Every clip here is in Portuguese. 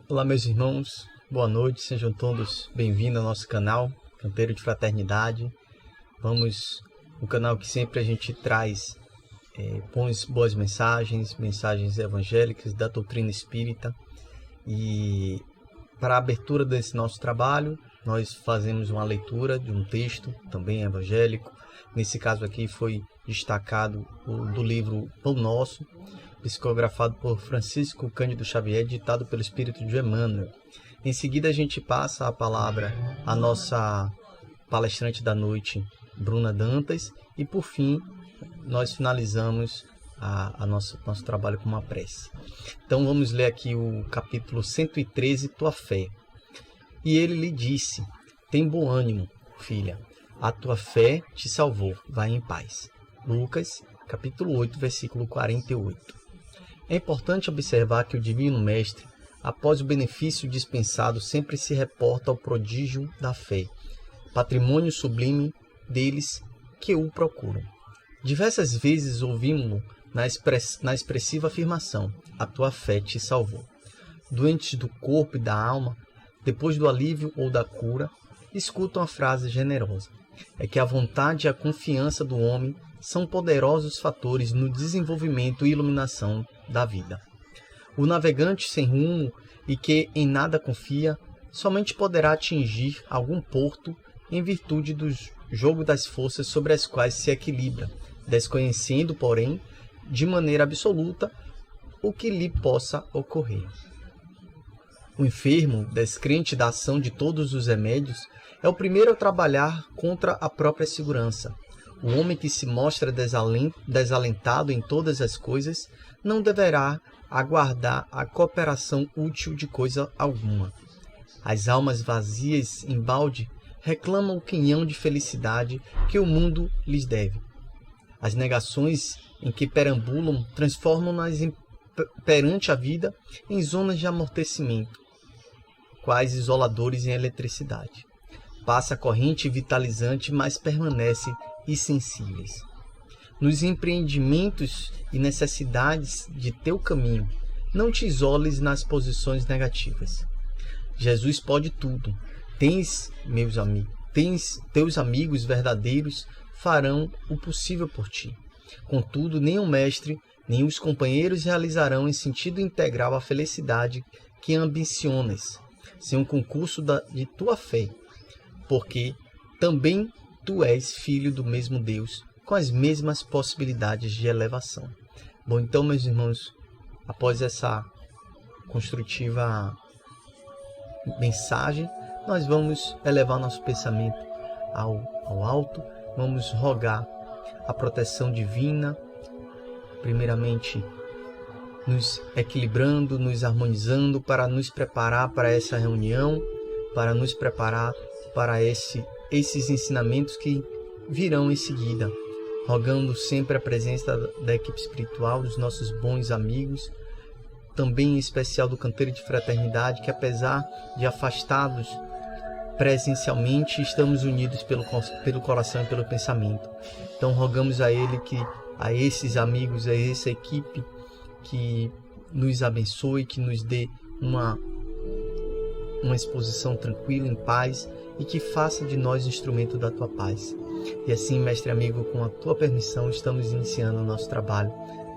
Olá, meus irmãos, boa noite, sejam todos bem-vindos ao nosso canal, Canteiro de Fraternidade. O canal que sempre a gente traz boas mensagens evangélicas da doutrina espírita. E para a abertura desse nosso trabalho, nós fazemos uma leitura de um texto também evangélico. Nesse caso aqui foi destacado do livro Pão Nosso, psicografado por Francisco Cândido Xavier, ditado pelo Espírito de Emmanuel. Em seguida, a gente passa a palavra à nossa palestrante da noite, Bruna Dantas, e por fim, nós finalizamos nosso trabalho com uma prece. Então, vamos ler aqui o capítulo 113, Tua Fé. E ele lhe disse: tem bom ânimo, filha, a tua fé te salvou, vai em paz. Lucas, capítulo 8, versículo 48. É importante observar que o Divino Mestre, após o benefício dispensado, sempre se reporta ao prodígio da fé, patrimônio sublime deles que o procuram. Diversas vezes ouvimos-lo na expressiva afirmação: a tua fé te salvou. Doentes do corpo e da alma, depois do alívio ou da cura, escutam a frase generosa: é que a vontade e a confiança do homem são poderosos fatores no desenvolvimento e iluminação da vida. O navegante sem rumo e que em nada confia, somente poderá atingir algum porto em virtude do jogo das forças sobre as quais se equilibra, desconhecendo, porém, de maneira absoluta o que lhe possa ocorrer. O enfermo, descrente da ação de todos os remédios, é o primeiro a trabalhar contra a própria segurança. O homem que se mostra desalentado em todas as coisas não deverá aguardar a cooperação útil de coisa alguma. As almas vazias embalde reclamam o quinhão de felicidade que o mundo lhes deve. As negações em que perambulam transformam-nas perante a vida em zonas de amortecimento, quais isoladores em eletricidade. Passa a corrente vitalizante, mas permanece insensíveis. Nos empreendimentos e necessidades de teu caminho, não te isoles nas posições negativas. Jesus pode tudo. Teus amigos verdadeiros farão o possível por ti. Contudo, nem o mestre, nem os companheiros realizarão em sentido integral a felicidade que ambicionas, sem um concurso de tua fé, porque também tu és filho do mesmo Deus, com as mesmas possibilidades de elevação. Bom, então, meus irmãos, após essa construtiva mensagem, nós vamos elevar nosso pensamento ao alto, vamos rogar a proteção divina, primeiramente nos equilibrando, nos harmonizando para nos preparar para essa reunião, para nos preparar para esses ensinamentos que virão em seguida, rogando sempre a presença da equipe espiritual, dos nossos bons amigos, também em especial do Canteiro de Fraternidade, que apesar de afastados presencialmente, estamos unidos pelo coração e pelo pensamento. Então rogamos a ele a esses amigos, a essa equipe, que nos abençoe, que nos dê uma exposição tranquila, em paz, e que faça de nós instrumento da tua paz. E assim, mestre amigo, com a tua permissão, estamos iniciando o nosso trabalho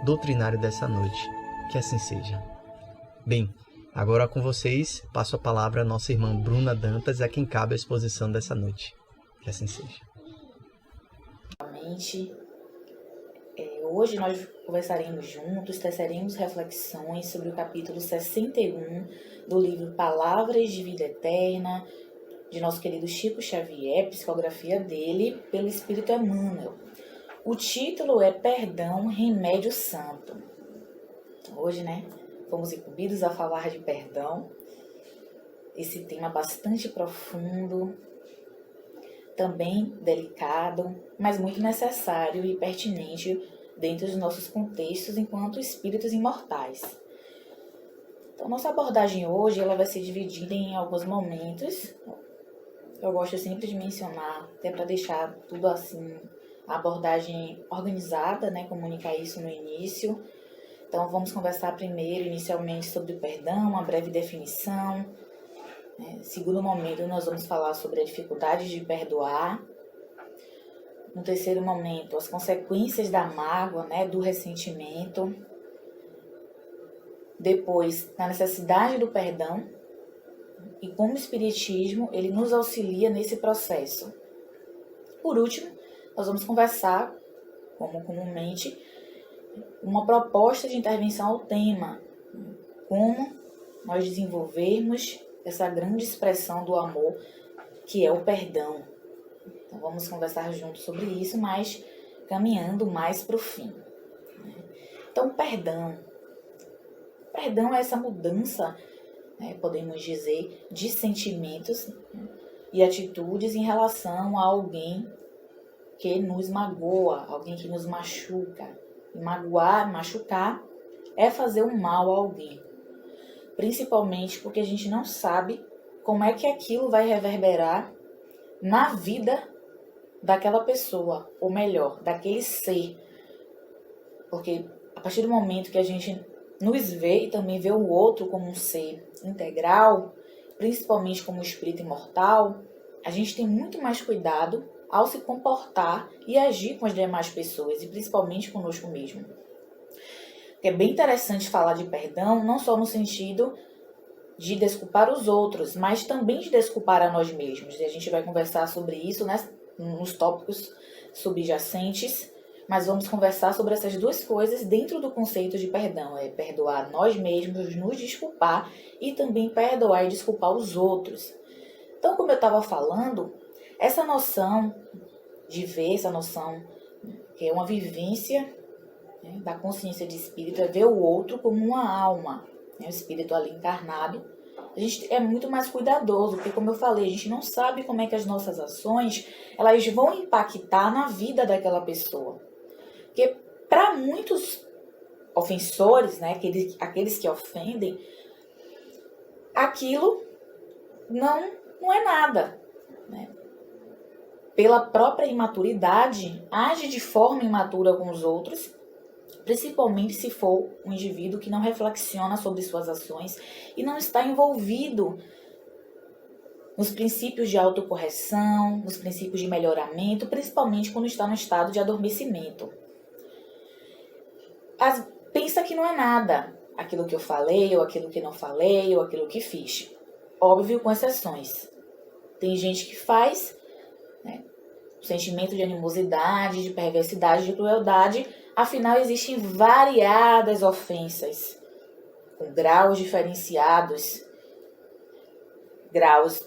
doutrinário dessa noite. Que assim seja. Bem, agora com vocês, passo a palavra à nossa irmã Bruna Dantas, a quem cabe a exposição dessa noite. Que assim seja. Hoje nós conversaremos juntos, teceremos reflexões sobre o capítulo 61 do livro Palavras de Vida Eterna, de nosso querido Chico Xavier, psicografia dele pelo Espírito Emmanuel. O título é Perdão, Remédio Santo. Hoje, fomos incumbidos a falar de perdão, esse tema bastante profundo, também delicado, mas muito necessário e pertinente dentro dos nossos contextos enquanto espíritos imortais. Então, nossa abordagem hoje ela vai ser dividida em alguns momentos. Eu gosto sempre de mencionar, até para deixar tudo assim, a abordagem organizada, comunicar isso no início. Então, vamos conversar primeiro, inicialmente, sobre o perdão, uma breve definição. Segundo momento, nós vamos falar sobre a dificuldade de perdoar. No terceiro momento, as consequências da mágoa, do ressentimento. Depois, a necessidade do perdão e como o Espiritismo ele nos auxilia nesse processo. Por último, nós vamos conversar, como comumente, uma proposta de intervenção ao tema, como nós desenvolvermos essa grande expressão do amor, que é o perdão. Então, vamos conversar juntos sobre isso, mas caminhando mais para o fim. Então, perdão. Perdão é essa mudança, podemos dizer, de sentimentos e atitudes em relação a alguém que nos magoa, alguém que nos machuca. E machucar, é fazer um mal a alguém. Principalmente porque a gente não sabe como é que aquilo vai reverberar na vida daquela pessoa, ou melhor, daquele ser. Porque a partir do momento que a gente nos vê e também vê o outro como um ser integral, principalmente como um espírito imortal, a gente tem muito mais cuidado ao se comportar e agir com as demais pessoas, e principalmente conosco mesmo. É bem interessante falar de perdão, não só no sentido de desculpar os outros, mas também de desculpar a nós mesmos. E a gente vai conversar sobre isso, nos tópicos subjacentes, mas vamos conversar sobre essas duas coisas dentro do conceito de perdão. É perdoar nós mesmos, nos desculpar e também perdoar e desculpar os outros. Então, como eu estava falando, essa noção de ver, essa noção que é uma vivência da consciência de espírito, é ver o outro como uma alma, o espírito ali encarnado. A gente é muito mais cuidadoso, porque como eu falei, a gente não sabe como é que as nossas ações elas vão impactar na vida daquela pessoa. Porque para muitos ofensores, aqueles que ofendem, aquilo não é nada. Pela própria imaturidade, age de forma imatura com os outros, principalmente se for um indivíduo que não reflexiona sobre suas ações e não está envolvido nos princípios de autocorreção, nos princípios de melhoramento, principalmente quando está no estado de adormecimento. Pensa que não é nada aquilo que eu falei, ou aquilo que não falei, ou aquilo que fiz. Óbvio, com exceções. Tem gente que faz, sentimento de animosidade, de perversidade, de crueldade. Afinal, existem variadas ofensas, com graus diferenciados, graus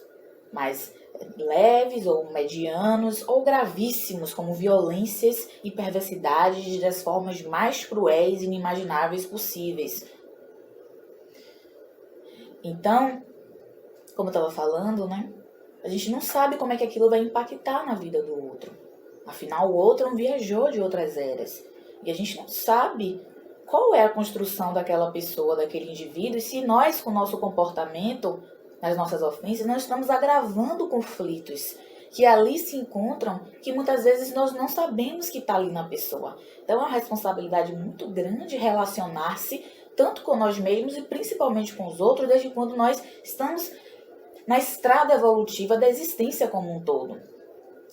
mais leves ou medianos ou gravíssimos, como violências e perversidades das formas mais cruéis e inimagináveis possíveis. Então, como eu estava falando, a gente não sabe como é que aquilo vai impactar na vida do outro. Afinal, o outro não viajou de outras eras. E a gente não sabe qual é a construção daquela pessoa, daquele indivíduo, e se nós, com o nosso comportamento, nas nossas ofensas, nós estamos agravando conflitos que ali se encontram, que muitas vezes nós não sabemos que está ali na pessoa. Então é uma responsabilidade muito grande relacionar-se tanto com nós mesmos e principalmente com os outros, desde quando nós estamos na estrada evolutiva da existência como um todo.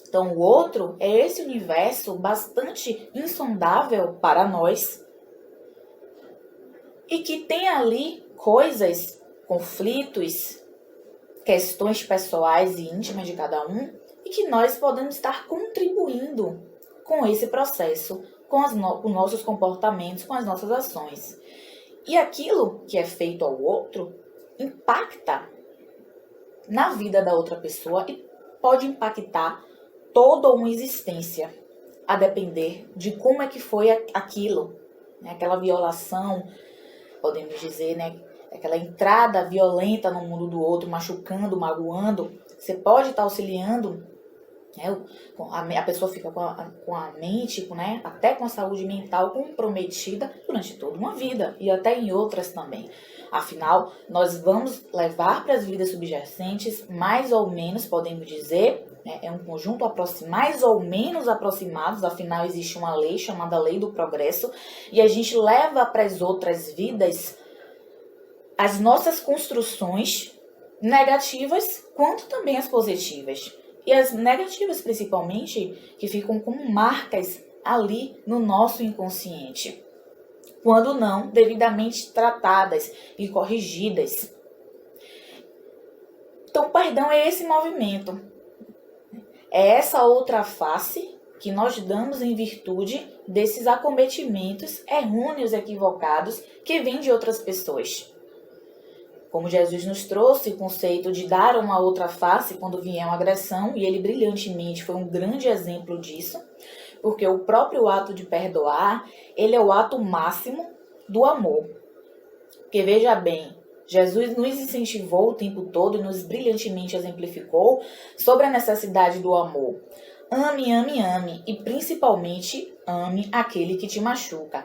Então o outro é esse universo bastante insondável para nós e que tem ali coisas, conflitos, questões pessoais e íntimas de cada um, e que nós podemos estar contribuindo com esse processo, com os nossos comportamentos, com as nossas ações. E aquilo que é feito ao outro impacta na vida da outra pessoa e pode impactar toda uma existência, a depender de como é que foi aquilo, aquela violação, podemos dizer, aquela entrada violenta no mundo do outro, machucando, magoando. Você pode estar auxiliando, a pessoa fica com a mente, até com a saúde mental comprometida durante toda uma vida e até em outras também. Afinal, nós vamos levar para as vidas subjacentes, mais ou menos, podemos dizer, né? É um conjunto mais ou menos aproximados, afinal existe uma lei chamada Lei do Progresso, e a gente leva para as outras vidas as nossas construções negativas, quanto também as positivas. E as negativas, principalmente, que ficam como marcas ali no nosso inconsciente, quando não devidamente tratadas e corrigidas. Então, o perdão é esse movimento. É essa outra face que nós damos em virtude desses acometimentos errôneos, equivocados, que vêm de outras pessoas. Como Jesus nos trouxe o conceito de dar uma outra face quando vier uma agressão, e ele brilhantemente foi um grande exemplo disso, porque o próprio ato de perdoar, ele é o ato máximo do amor. Porque veja bem, Jesus nos incentivou o tempo todo e nos brilhantemente exemplificou sobre a necessidade do amor. Ame, ame, ame, e principalmente ame aquele que te machuca.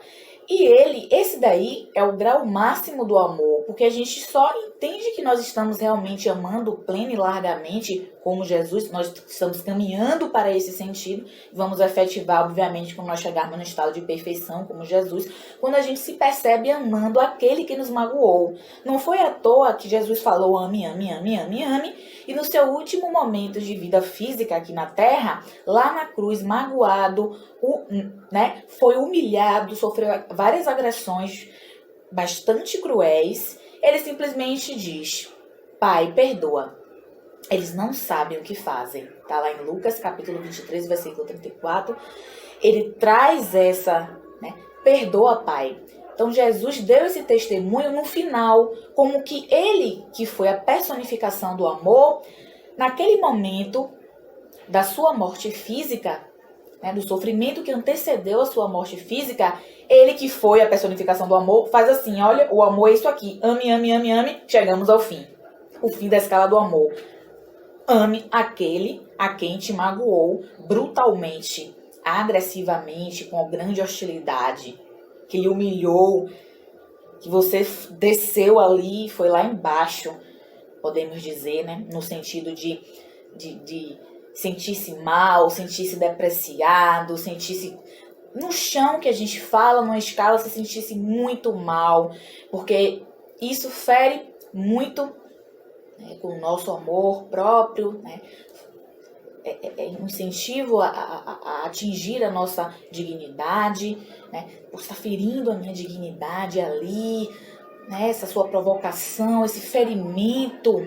E esse daí é o grau máximo do amor, porque a gente só entende que nós estamos realmente amando pleno e largamente como Jesus, nós estamos caminhando para esse sentido, vamos efetivar, obviamente, quando nós chegarmos no estado de perfeição como Jesus, quando a gente se percebe amando aquele que nos magoou. Não foi à toa que Jesus falou ame, ame, ame, ame, ame, e no seu último momento de vida física aqui na terra, lá na cruz, magoado, foi humilhado, sofreu várias agressões bastante cruéis, ele simplesmente diz: Pai, perdoa. Eles não sabem o que fazem. Está lá em Lucas, capítulo 23, versículo 34. Ele traz essa, perdoa, Pai. Então, Jesus deu esse testemunho no final, como que ele, que foi a personificação do amor, naquele momento da sua morte física, do sofrimento que antecedeu a sua morte física, ele que foi a personificação do amor, faz assim, olha, o amor é isso aqui, ame, ame, ame, ame, chegamos ao fim. O fim da escala do amor. Ame aquele a quem te magoou brutalmente, agressivamente, com grande hostilidade, que lhe humilhou, que você desceu ali, foi lá embaixo, podemos dizer, no sentido de sentir-se mal, sentir-se depreciado, sentir-se no chão, que a gente fala, numa escala, se sentisse muito mal, porque isso fere muito com o nosso amor próprio, é um incentivo a atingir a nossa dignidade, por estar ferindo a minha dignidade ali, essa sua provocação, esse ferimento.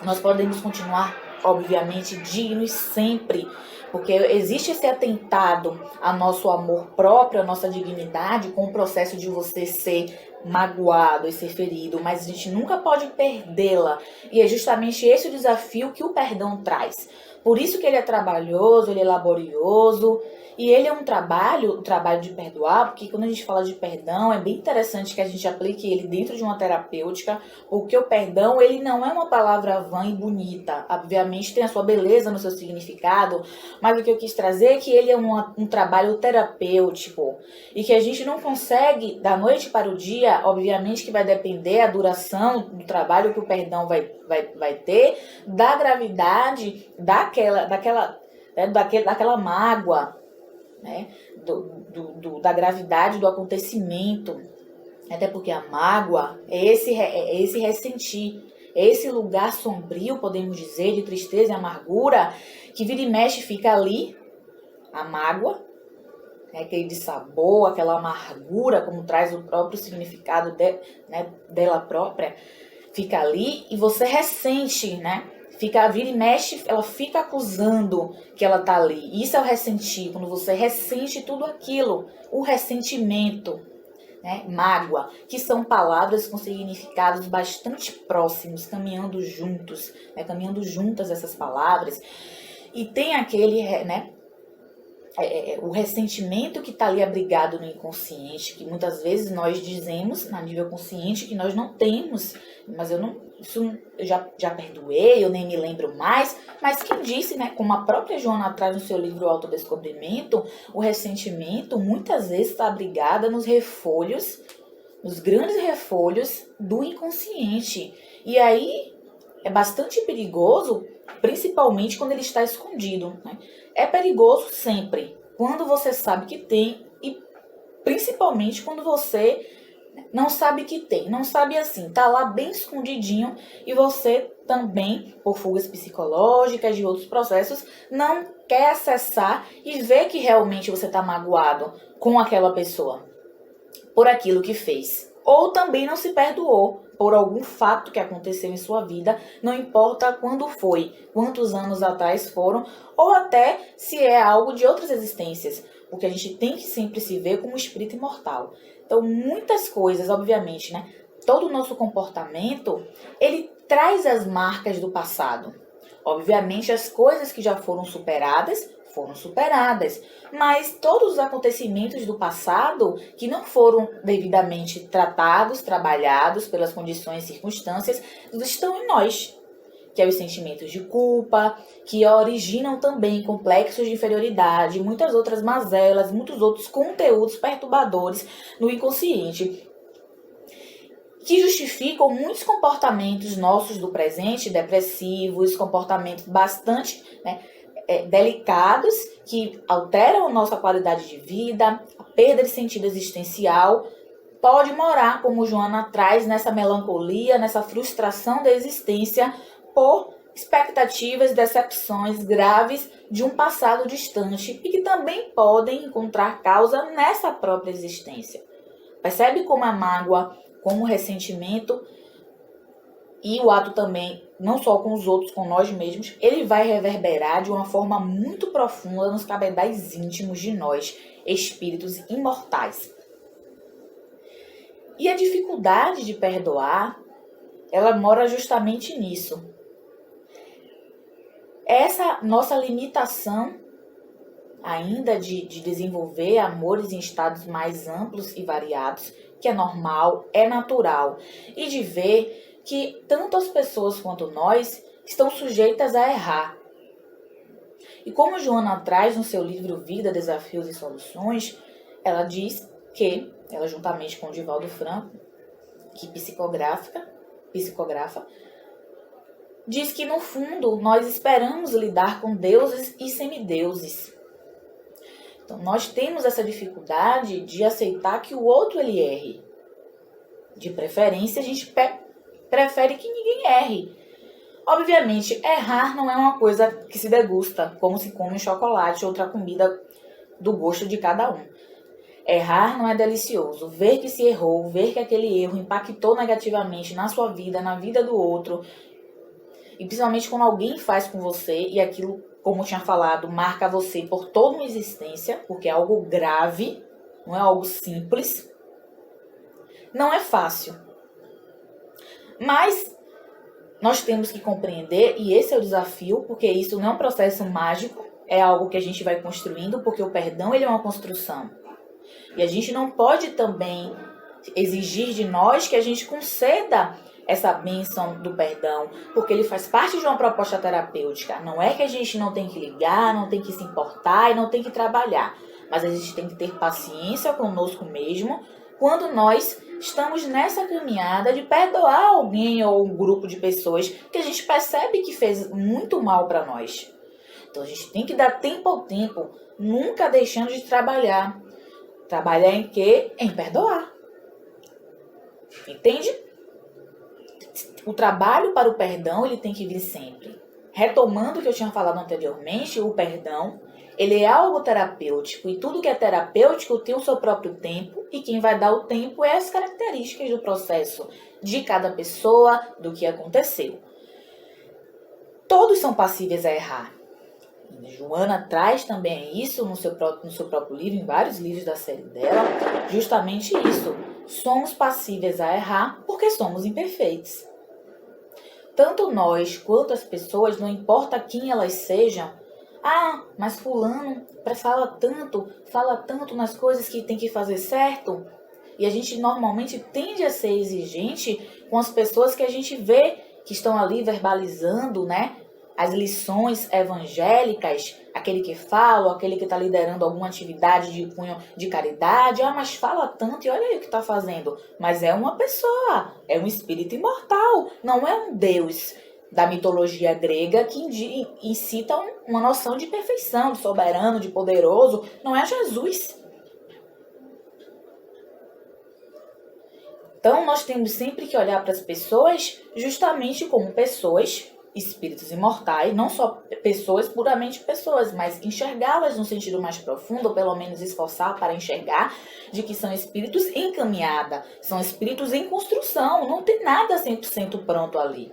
Nós podemos continuar, obviamente, dignos sempre, porque existe esse atentado a nosso amor próprio, a nossa dignidade, com o processo de você ser magoado e ser ferido, mas a gente nunca pode perdê-la, e é justamente esse o desafio que o perdão traz. Por isso que ele é trabalhoso, ele é laborioso, e ele é o trabalho de perdoar, porque quando a gente fala de perdão, é bem interessante que a gente aplique ele dentro de uma terapêutica, porque o perdão, ele não é uma palavra vã e bonita, obviamente tem a sua beleza no seu significado, mas o que eu quis trazer é que ele é um trabalho terapêutico, e que a gente não consegue, da noite para o dia, obviamente que vai depender a duração do trabalho que o perdão vai ter, da gravidade daquela mágoa, da gravidade do acontecimento. Até porque a mágoa é esse ressentir, é esse lugar sombrio, podemos dizer, de tristeza e amargura, que vira e mexe fica ali, a mágoa, aquele dissabor, aquela amargura, como traz o próprio significado dela própria, fica ali e você ressente, vira e mexe, ela fica acusando que ela tá ali. Isso é o ressentir, quando você ressente tudo aquilo, o ressentimento, mágoa, que são palavras com significados bastante próximos, caminhando juntos, caminhando juntas essas palavras. E tem aquele, o ressentimento que está ali abrigado no inconsciente, que muitas vezes nós dizemos, na nível consciente, que nós não temos, mas eu já perdoei, eu nem me lembro mais, mas quem disse, como a própria Joana traz no seu livro Autodescobrimento, o ressentimento muitas vezes está abrigado nos refolhos, nos grandes refolhos do inconsciente. E aí é bastante perigoso, principalmente quando ele está escondido, né? É perigoso sempre, quando você sabe que tem e principalmente quando você não sabe que tem, não sabe assim, tá lá bem escondidinho e você também, por fugas psicológicas e outros processos, não quer acessar e ver que realmente você tá magoado com aquela pessoa por aquilo que fez. Ou também não se perdoou por algum fato que aconteceu em sua vida, não importa quando foi, quantos anos atrás foram, ou até se é algo de outras existências, porque a gente tem que sempre se ver como espírito imortal. Então, muitas coisas, obviamente, né? Todo o nosso comportamento, ele traz as marcas do passado. Obviamente, as coisas que já foram superadas, mas todos os acontecimentos do passado que não foram devidamente tratados, trabalhados pelas condições e circunstâncias, estão em nós, que é os sentimentos de culpa, que originam também complexos de inferioridade, muitas outras mazelas, muitos outros conteúdos perturbadores no inconsciente, que justificam muitos comportamentos nossos do presente, depressivos, comportamentos bastante, delicados, que alteram a nossa qualidade de vida, a perda de sentido existencial, pode morar, como Joana traz, nessa melancolia, nessa frustração da existência por expectativas e decepções graves de um passado distante e que também podem encontrar causa nessa própria existência. Percebe como a mágoa, como o ressentimento e o ato também, não só com os outros, com nós mesmos, ele vai reverberar de uma forma muito profunda nos cabedais íntimos de nós, espíritos imortais. E a dificuldade de perdoar, ela mora justamente nisso. Essa nossa limitação ainda de desenvolver amores em estados mais amplos e variados, que é normal, é natural, e de ver que tanto as pessoas quanto nós estão sujeitas a errar. E como Joana traz no seu livro Vida, Desafios e Soluções, ela diz que, ela juntamente com o Divaldo Franco, que psicografa, diz que no fundo nós esperamos lidar com deuses e semideuses. Então nós temos essa dificuldade de aceitar que o outro ele erre. De preferência a gente prefere que ninguém erre. Obviamente, errar não é uma coisa que se degusta, como se come chocolate ou outra comida do gosto de cada um. Errar não é delicioso. Ver que se errou, ver que aquele erro impactou negativamente na sua vida, na vida do outro, e principalmente quando alguém faz com você e aquilo, como eu tinha falado, marca você por toda uma existência, porque é algo grave, não é algo simples, não é fácil. Mas nós temos que compreender, e esse é o desafio, porque isso não é um processo mágico, é algo que a gente vai construindo, porque o perdão ele é uma construção. E a gente não pode também exigir de nós que a gente conceda essa bênção do perdão, porque ele faz parte de uma proposta terapêutica. Não é que a gente não tem que ligar, não tem que se importar e não tem que trabalhar, mas a gente tem que ter paciência conosco mesmo quando nós estamos nessa caminhada de perdoar alguém ou um grupo de pessoas que a gente percebe que fez muito mal para nós. Então a gente tem que dar tempo ao tempo, nunca deixando de trabalhar. Trabalhar em quê? Em perdoar. Entende? O trabalho para o perdão, ele tem que vir sempre. Retomando o que eu tinha falado anteriormente, o perdão, ele é algo terapêutico. E tudo que é terapêutico tem o seu próprio tempo. E quem vai dar o tempo é as características do processo de cada pessoa, do que aconteceu. Todos são passíveis a errar. Joana traz também isso no seu próprio livro, em vários livros da série dela, justamente isso. Somos passíveis a errar porque somos imperfeitos. Tanto nós quanto as pessoas, não importa quem elas sejam, mas fulano fala tanto nas coisas que tem que fazer certo. E a gente normalmente tende a ser exigente com as pessoas que a gente vê que estão ali verbalizando, as lições evangélicas, aquele que fala, aquele que está liderando alguma atividade de cunho de caridade, mas fala tanto e olha aí o que está fazendo. Mas é uma pessoa, é um espírito imortal, não é um Deus. da mitologia grega que incita uma noção de perfeição, de soberano, de poderoso. Não é Jesus. Então, nós temos sempre que olhar para as pessoas justamente como pessoas, espíritos imortais, não só pessoas, puramente pessoas, mas enxergá-las no sentido mais profundo, ou pelo menos esforçar para enxergar de que são espíritos em caminhada, são espíritos em construção, não tem nada 100% pronto ali.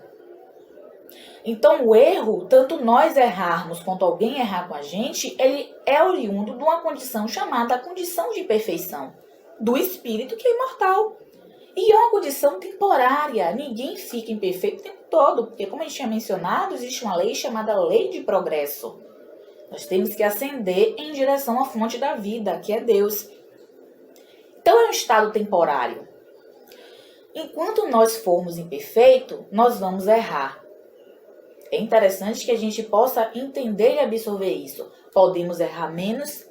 Então, o erro, tanto nós errarmos quanto alguém errar com a gente, ele é oriundo de uma condição chamada condição de perfeição, do espírito que é imortal. E é uma condição temporária, ninguém fica imperfeito o tempo todo, porque como a gente tinha mencionado, existe uma lei chamada lei de progresso. Nós temos que ascender em direção à fonte da vida, que é Deus. Então é um estado temporário. Enquanto nós formos imperfeitos, nós vamos errar. É interessante que a gente possa entender e absorver isso. Podemos errar menos?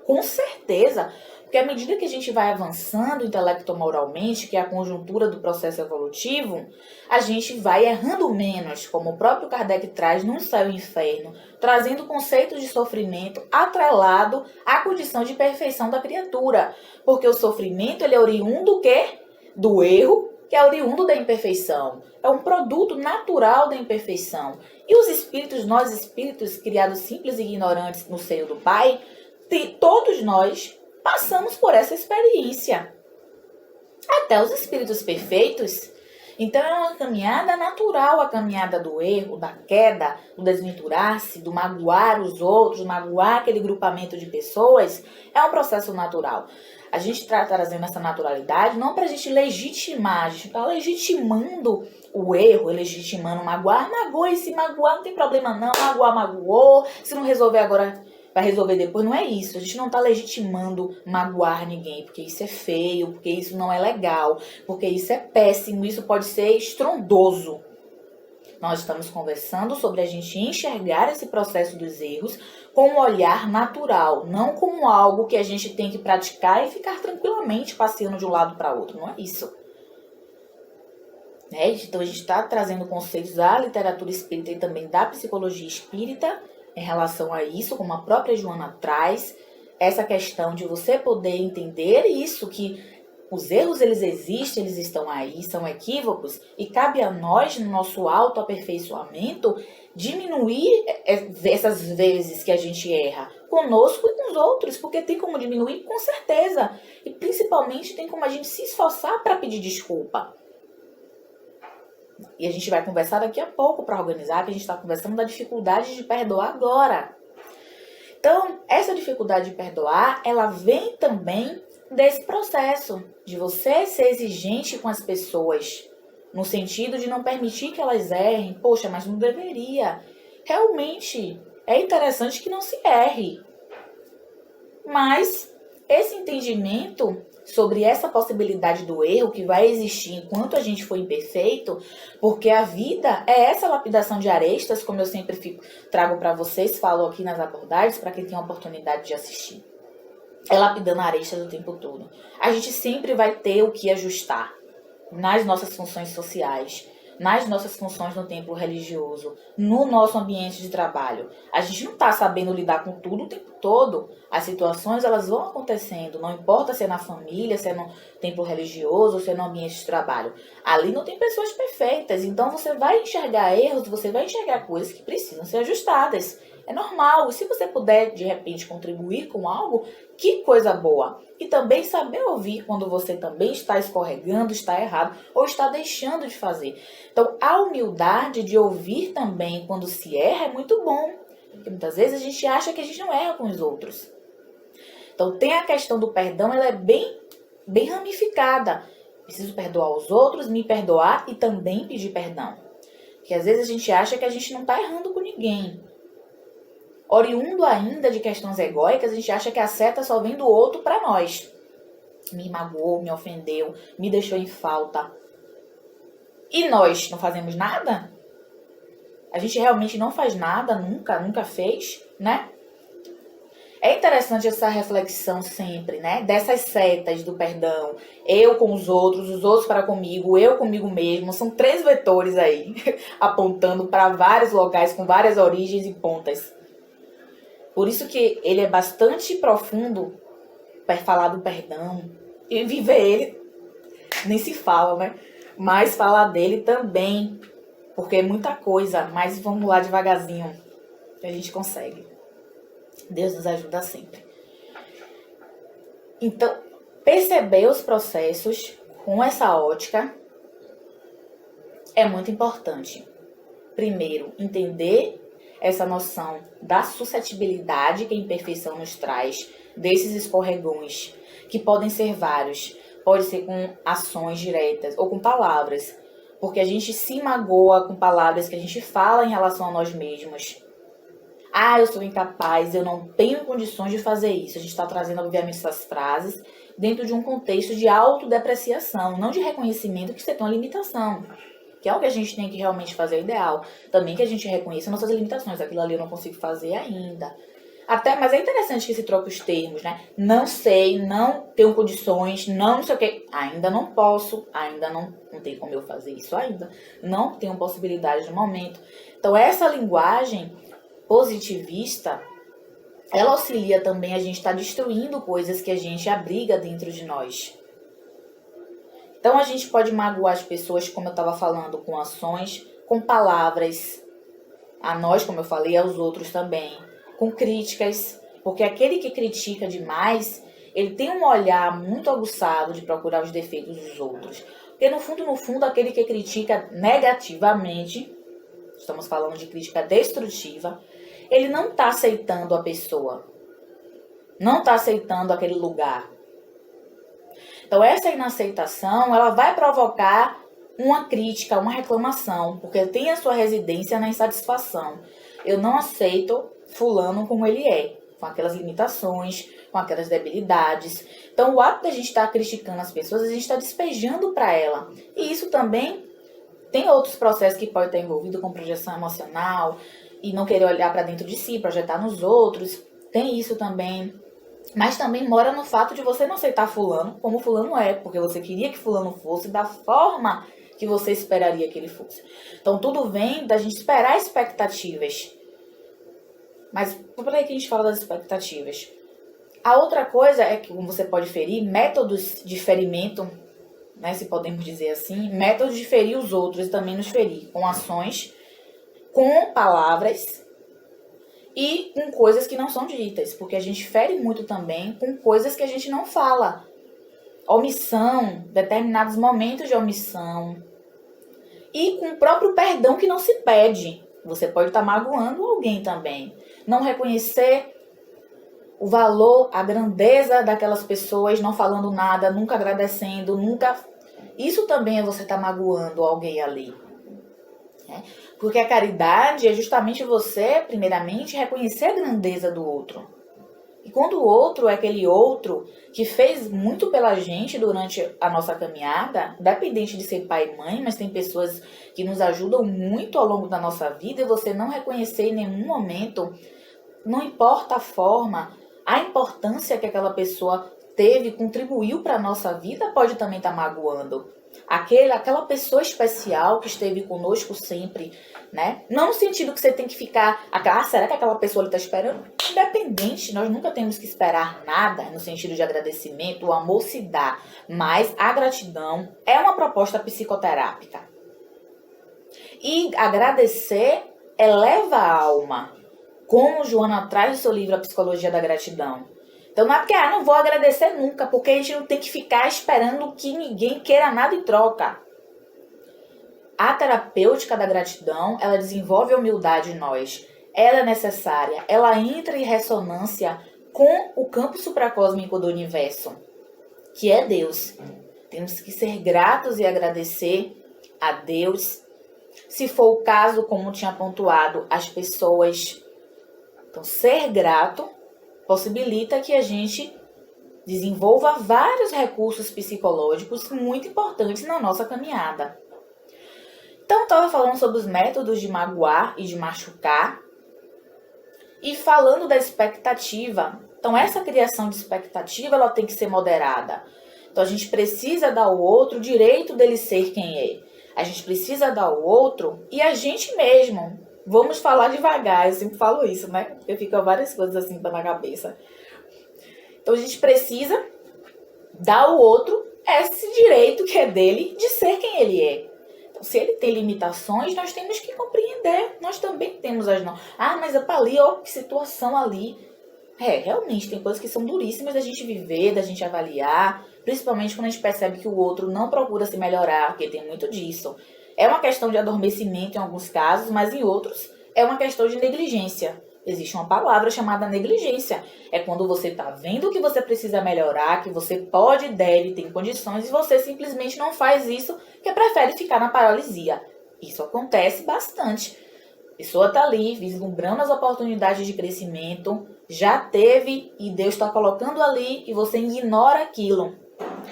Com certeza. Porque à medida que a gente vai avançando intelecto-moralmente, que é a conjuntura do processo evolutivo, a gente vai errando menos, como o próprio Kardec traz no Céu e Inferno, trazendo conceitos de sofrimento atrelado à condição de perfeição da criatura. Porque o sofrimento ele é oriundo do quê? Do erro, que é oriundo da imperfeição. É um produto natural da imperfeição. E os espíritos, nós espíritos criados simples e ignorantes no seio do Pai, todos nós passamos por essa experiência. Até os espíritos perfeitos. Então é uma caminhada natural, a caminhada do erro, da queda, do desventurar-se, do magoar os outros, magoar aquele grupamento de pessoas. É um processo natural. A gente está trazendo essa naturalidade não para a gente legitimar, a gente está legitimando o erro, legitimando magoar. Magoa e se magoar não tem problema não, magoar, magoou. Se não resolver agora, vai resolver depois. Não é isso, a gente não está legitimando magoar ninguém, porque isso é feio, porque isso não é legal, porque isso é péssimo, isso pode ser estrondoso. Nós estamos conversando sobre a gente enxergar esse processo dos erros com um olhar natural, não como algo que a gente tem que praticar e ficar tranquilamente passeando de um lado para outro. Não é isso. Então a gente está trazendo conceitos da literatura espírita e também da psicologia espírita em relação a isso, como a própria Joana traz, essa questão de você poder entender isso, que os erros eles existem, eles estão aí, são equívocos, e cabe a nós, no nosso autoaperfeiçoamento, diminuir essas vezes que a gente erra, conosco e com os outros, porque tem como diminuir com certeza, e principalmente tem como a gente se esforçar para pedir desculpa. E a gente vai conversar daqui a pouco para organizar, que a gente está conversando da dificuldade de perdoar agora. Então, essa dificuldade de perdoar, ela vem também desse processo de você ser exigente com as pessoas, no sentido de não permitir que elas errem. Poxa, mas não deveria. Realmente, é interessante que não se erre. Mas esse entendimento sobre essa possibilidade do erro que vai existir enquanto a gente for imperfeito, porque a vida é essa lapidação de arestas, como eu sempre trago para vocês, falo aqui nas abordagens, para quem tem a oportunidade de assistir. É lapidando arestas o tempo todo. A gente sempre vai ter o que ajustar nas nossas funções sociais, nas nossas funções no templo religioso, no nosso ambiente de trabalho. A gente não está sabendo lidar com tudo o tempo todo. As situações elas vão acontecendo, não importa se é na família, se é no templo religioso, se é no ambiente de trabalho. Ali não tem pessoas perfeitas, então você vai enxergar erros, você vai enxergar coisas que precisam ser ajustadas. É normal, e se você puder, de repente, contribuir com algo, que coisa boa. E também saber ouvir quando você também está escorregando, está errado, ou está deixando de fazer. Então, a humildade de ouvir também quando se erra é muito bom. Porque muitas vezes a gente acha que a gente não erra com os outros. Então, tem a questão do perdão, ela é bem ramificada. Preciso perdoar os outros, me perdoar e também pedir perdão. Porque às vezes a gente acha que a gente não está errando com ninguém. Oriundo ainda de questões egóicas, a gente acha que a seta só vem do outro para nós. Me magoou, me ofendeu, me deixou em falta. E nós não fazemos nada? A gente realmente não faz nada, nunca fez, né? É interessante essa reflexão sempre, né? Dessas setas do perdão. Eu com os outros para comigo, eu comigo mesmo. São 3 vetores aí, apontando para vários locais com várias origens e pontas. Por isso que ele é bastante profundo para falar do perdão. E viver ele, nem se fala, né? Mas falar dele também, porque é muita coisa. Mas vamos lá devagarzinho, que a gente consegue. Deus nos ajuda sempre. Então, perceber os processos com essa ótica é muito importante. Primeiro, entender essa noção da suscetibilidade que a imperfeição nos traz, desses escorregões, que podem ser vários. Pode ser com ações diretas ou com palavras, porque a gente se magoa com palavras que a gente fala em relação a nós mesmos. Eu sou incapaz, eu não tenho condições de fazer isso. A gente está trazendo, obviamente, essas frases dentro de um contexto de autodepreciação, não de reconhecimento que você tem uma limitação. Que é o que a gente tem que realmente fazer, o ideal. Também que a gente reconheça nossas limitações. Aquilo ali eu não consigo fazer ainda. Mas é interessante que se troque os termos, né? Não sei, não tenho condições, não sei o quê. Ainda não posso, ainda não tem como eu fazer isso ainda. Não tenho possibilidade no momento. Então, essa linguagem positivista, ela auxilia também a gente estar destruindo coisas que a gente abriga dentro de nós. Então a gente pode magoar as pessoas, como eu estava falando, com ações, com palavras, a nós, como eu falei, aos outros também, com críticas, porque aquele que critica demais, ele tem um olhar muito aguçado de procurar os defeitos dos outros. Porque no fundo, aquele que critica negativamente, estamos falando de crítica destrutiva, ele não está aceitando a pessoa. Não está aceitando aquele lugar. Então, essa inaceitação, ela vai provocar uma crítica, uma reclamação, porque tem a sua residência na insatisfação. Eu não aceito fulano como ele é, com aquelas limitações, com aquelas debilidades. Então, o ato da gente estar criticando as pessoas, a gente está despejando para ela. E isso também tem outros processos que podem estar envolvidos com projeção emocional, e não querer olhar para dentro de si, projetar nos outros, tem isso também. Mas também mora no fato de você não aceitar fulano como fulano é, porque você queria que fulano fosse da forma que você esperaria que ele fosse. Então tudo vem da gente esperar expectativas. Mas por aí que a gente fala das expectativas. A outra coisa é que, como você pode ferir, métodos de ferimento, né, se podemos dizer assim, métodos de ferir os outros e também nos ferir, com ações, com palavras e com coisas que não são ditas, porque a gente fere muito também com coisas que a gente não fala. Omissão, determinados momentos de omissão. E com o próprio perdão que não se pede. Você pode estar magoando alguém também. Não reconhecer o valor, a grandeza daquelas pessoas, não falando nada, nunca agradecendo, nunca... Isso também é você estar magoando alguém ali. Né? Porque a caridade é justamente você, primeiramente, reconhecer a grandeza do outro. E quando o outro é aquele outro que fez muito pela gente durante a nossa caminhada, independente de ser pai e mãe, mas tem pessoas que nos ajudam muito ao longo da nossa vida, e você não reconhecer em nenhum momento, não importa a forma, a importância que aquela pessoa teve, contribuiu para a nossa vida, pode também estar magoando. Aquela pessoa especial que esteve conosco sempre, né? Não no sentido que você tem que ficar... será que aquela pessoa está esperando? Independente, nós nunca temos que esperar nada no sentido de agradecimento. O amor se dá, mas a gratidão é uma proposta psicoterápica. E agradecer eleva a alma, como Joana traz no seu livro A Psicologia da Gratidão. Então não é porque, não vou agradecer nunca, porque a gente não tem que ficar esperando que ninguém queira nada em troca. A terapêutica da gratidão, ela desenvolve a humildade em nós. Ela é necessária, ela entra em ressonância com o campo supracósmico do universo, que é Deus. Temos que ser gratos e agradecer a Deus. Se for o caso, como tinha pontuado, as pessoas. Então, ser grato possibilita que a gente desenvolva vários recursos psicológicos muito importantes na nossa caminhada. Então, eu estava falando sobre os métodos de magoar e de machucar. E falando da expectativa, então essa criação de expectativa ela tem que ser moderada. Então a gente precisa dar ao outro o direito dele ser quem é. A gente precisa dar ao outro e a gente mesmo. Vamos falar devagar, eu sempre falo isso, né? Porque fica várias coisas assim na cabeça. Então a gente precisa dar ao outro esse direito que é dele de ser quem ele é. Então, se ele tem limitações, nós temos que compreender. Nós também temos as nossas. Ah, mas é para ali, ó, que situação ali. Realmente, tem coisas que são duríssimas da gente viver, da gente avaliar. Principalmente quando a gente percebe que o outro não procura se melhorar, porque tem muito disso. É uma questão de adormecimento em alguns casos, mas em outros é uma questão de negligência. Existe uma palavra chamada negligência. É quando você está vendo que você precisa melhorar, que você pode, deve, tem condições, e você simplesmente não faz isso, porque prefere ficar na paralisia. Isso acontece bastante. A pessoa está ali, vislumbrando as oportunidades de crescimento, já teve e Deus está colocando ali e você ignora aquilo.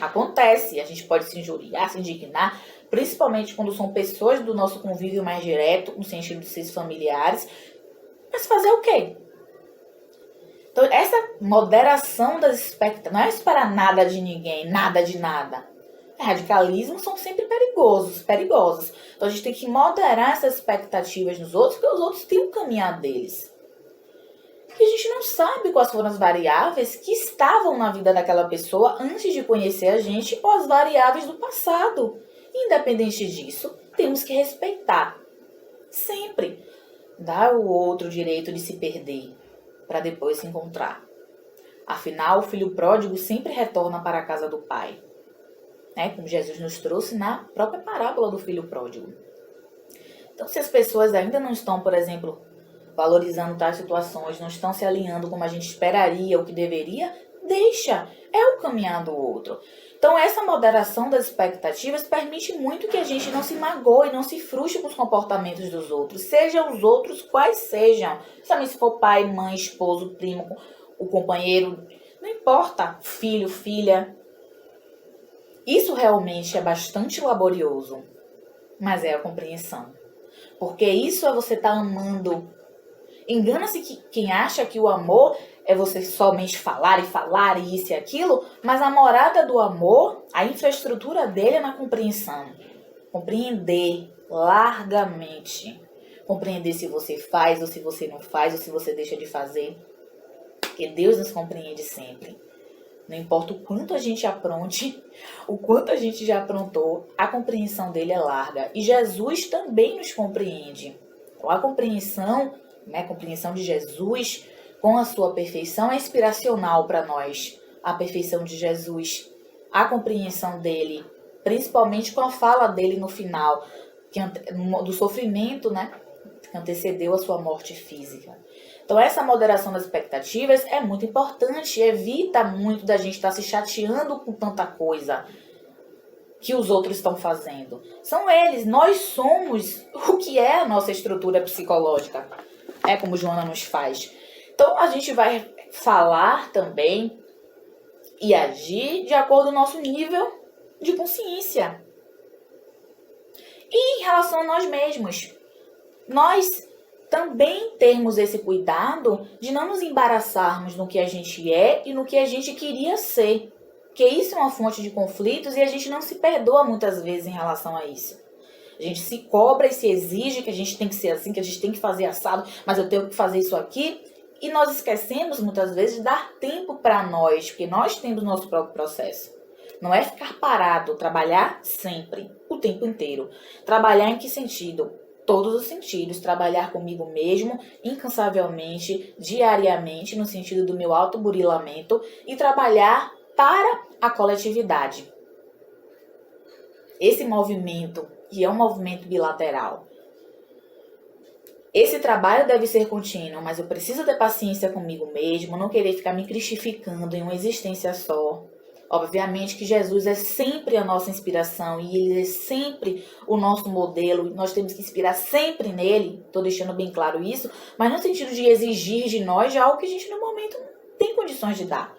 Acontece, a gente pode se injuriar, se indignar, principalmente quando são pessoas do nosso convívio mais direto, no sentido de seres familiares. Mas fazer o quê? Então, essa moderação das expectativas, não é esperar nada de ninguém, nada de nada. Radicalismos são sempre perigosos. Então, a gente tem que moderar essas expectativas nos outros, porque os outros têm um caminhar deles. E a gente não sabe quais foram as variáveis que estavam na vida daquela pessoa antes de conhecer a gente ou as variáveis do passado. Independente disso, temos que respeitar. Sempre. Dar ao outro o direito de se perder, para depois se encontrar. Afinal, o filho pródigo sempre retorna para a casa do pai. Como Jesus nos trouxe na própria parábola do filho pródigo. Então, se as pessoas ainda não estão, por exemplo, valorizando tais situações, não estão se alinhando como a gente esperaria, o que deveria, deixa. É o caminhar do outro. Então, essa moderação das expectativas permite muito que a gente não se magoe, não se frustre com os comportamentos dos outros, sejam os outros quais sejam. Também se for pai, mãe, esposo, primo, o companheiro, não importa, filho, filha. Isso realmente é bastante laborioso, mas é a compreensão. Porque isso é você estar amando. Engana-se que quem acha que o amor é você somente falar e isso e aquilo, mas a morada do amor, a infraestrutura dele é na compreensão. Compreender largamente. Compreender se você faz ou se você não faz ou se você deixa de fazer. Porque Deus nos compreende sempre. Não importa o quanto a gente apronte, o quanto a gente já aprontou, a compreensão dele é larga. E Jesus também nos compreende. Então, a compreensão de Jesus com a sua perfeição é inspiracional para nós. A perfeição de Jesus, a compreensão dele, principalmente com a fala dele no final, do sofrimento, que antecedeu a sua morte física. Então, essa moderação das expectativas é muito importante, evita muito da gente estar se chateando com tanta coisa que os outros estão fazendo. São eles, nós somos o que é a nossa estrutura psicológica, como Joana nos faz. Então, a gente vai falar também e agir de acordo com o nosso nível de consciência. E em relação a nós mesmos, nós também temos esse cuidado de não nos embaraçarmos no que a gente é e no que a gente queria ser. Porque isso é uma fonte de conflitos e a gente não se perdoa muitas vezes em relação a isso. A gente se cobra e se exige que a gente tem que ser assim, que a gente tem que fazer assado, mas eu tenho que fazer isso aqui. E nós esquecemos muitas vezes de dar tempo para nós, porque nós temos nosso próprio processo. Não é ficar parado, trabalhar sempre, o tempo inteiro. Trabalhar em que sentido? Todos os sentidos. Trabalhar comigo mesmo, incansavelmente, diariamente, no sentido do meu autoburilamento, e trabalhar para a coletividade. Esse movimento, que é um movimento bilateral, esse trabalho deve ser contínuo, mas eu preciso ter paciência comigo mesmo, não querer ficar me cristificando em uma existência só. Obviamente que Jesus é sempre a nossa inspiração e Ele é sempre o nosso modelo. Nós temos que inspirar sempre nele, estou deixando bem claro isso, mas no sentido de exigir de nós já algo que a gente no momento não tem condições de dar.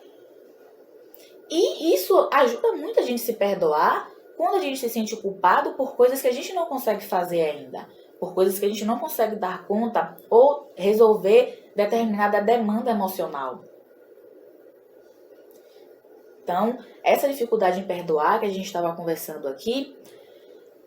E isso ajuda muito a gente a se perdoar quando a gente se sente culpado por coisas que a gente não consegue fazer ainda. Por coisas que a gente não consegue dar conta ou resolver determinada demanda emocional. Então, essa dificuldade em perdoar que a gente estava conversando aqui,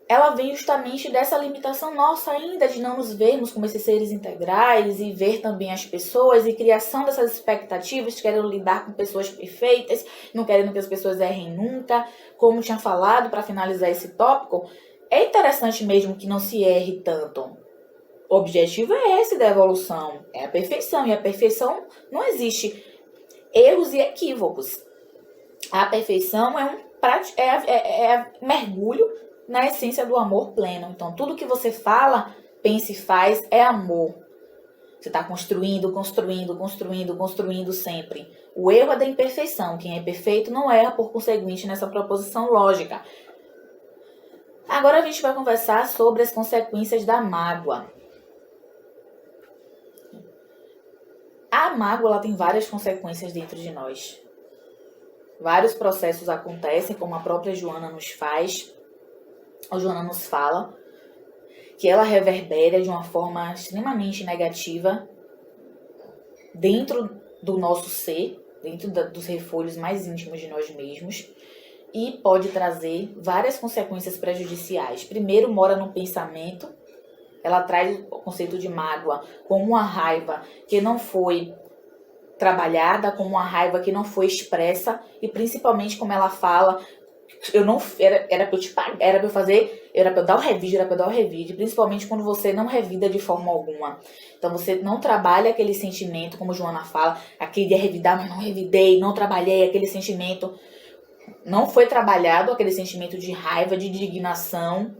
ela vem justamente dessa limitação nossa ainda de não nos vermos como esses seres integrais e ver também as pessoas e criação dessas expectativas, querendo lidar com pessoas perfeitas, não querendo que as pessoas errem nunca. Como tinha falado, para finalizar esse tópico, é interessante mesmo que não se erre tanto. O objetivo é esse da evolução, é a perfeição, e a perfeição não existe erros e equívocos. A perfeição é mergulho na essência do amor pleno. Então, tudo que você fala, pensa e faz é amor. Você está construindo sempre. O erro é da imperfeição. Quem é perfeito não erra, por conseguinte, nessa proposição lógica. Agora a gente vai conversar sobre as consequências da mágoa. A mágoa, ela tem várias consequências dentro de nós. Vários processos acontecem, como a própria Joana nos fala, que ela reverbera de uma forma extremamente negativa dentro do nosso ser, dentro dos refolhos mais íntimos de nós mesmos, e pode trazer várias consequências prejudiciais. Primeiro, mora no pensamento. Ela traz o conceito de mágoa como uma raiva que não foi trabalhada, como uma raiva que não foi expressa, e principalmente como ela fala, era para eu te pagar, era para eu dar o revide, principalmente quando você não revida de forma alguma. Então você não trabalha aquele sentimento, como Joana fala, aquele de revidar, mas não revidei, não trabalhei aquele sentimento, não foi trabalhado aquele sentimento de raiva, de indignação,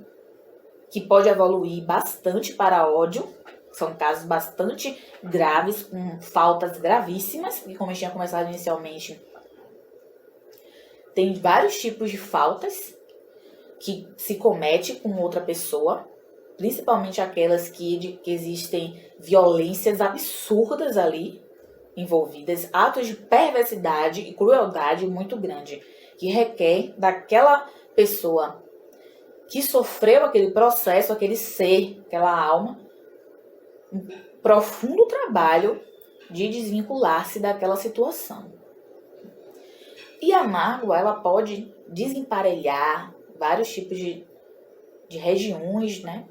que pode evoluir bastante para ódio. São casos bastante graves, com faltas gravíssimas, e como eu tinha começado inicialmente, tem vários tipos de faltas que se comete com outra pessoa, principalmente aquelas que existem violências absurdas ali envolvidas, atos de perversidade e crueldade muito grande, que requer daquela pessoa que sofreu aquele processo, aquele ser, aquela alma, um profundo trabalho de desvincular-se daquela situação. E a mágoa, ela pode desemparelhar vários tipos de regiões, né,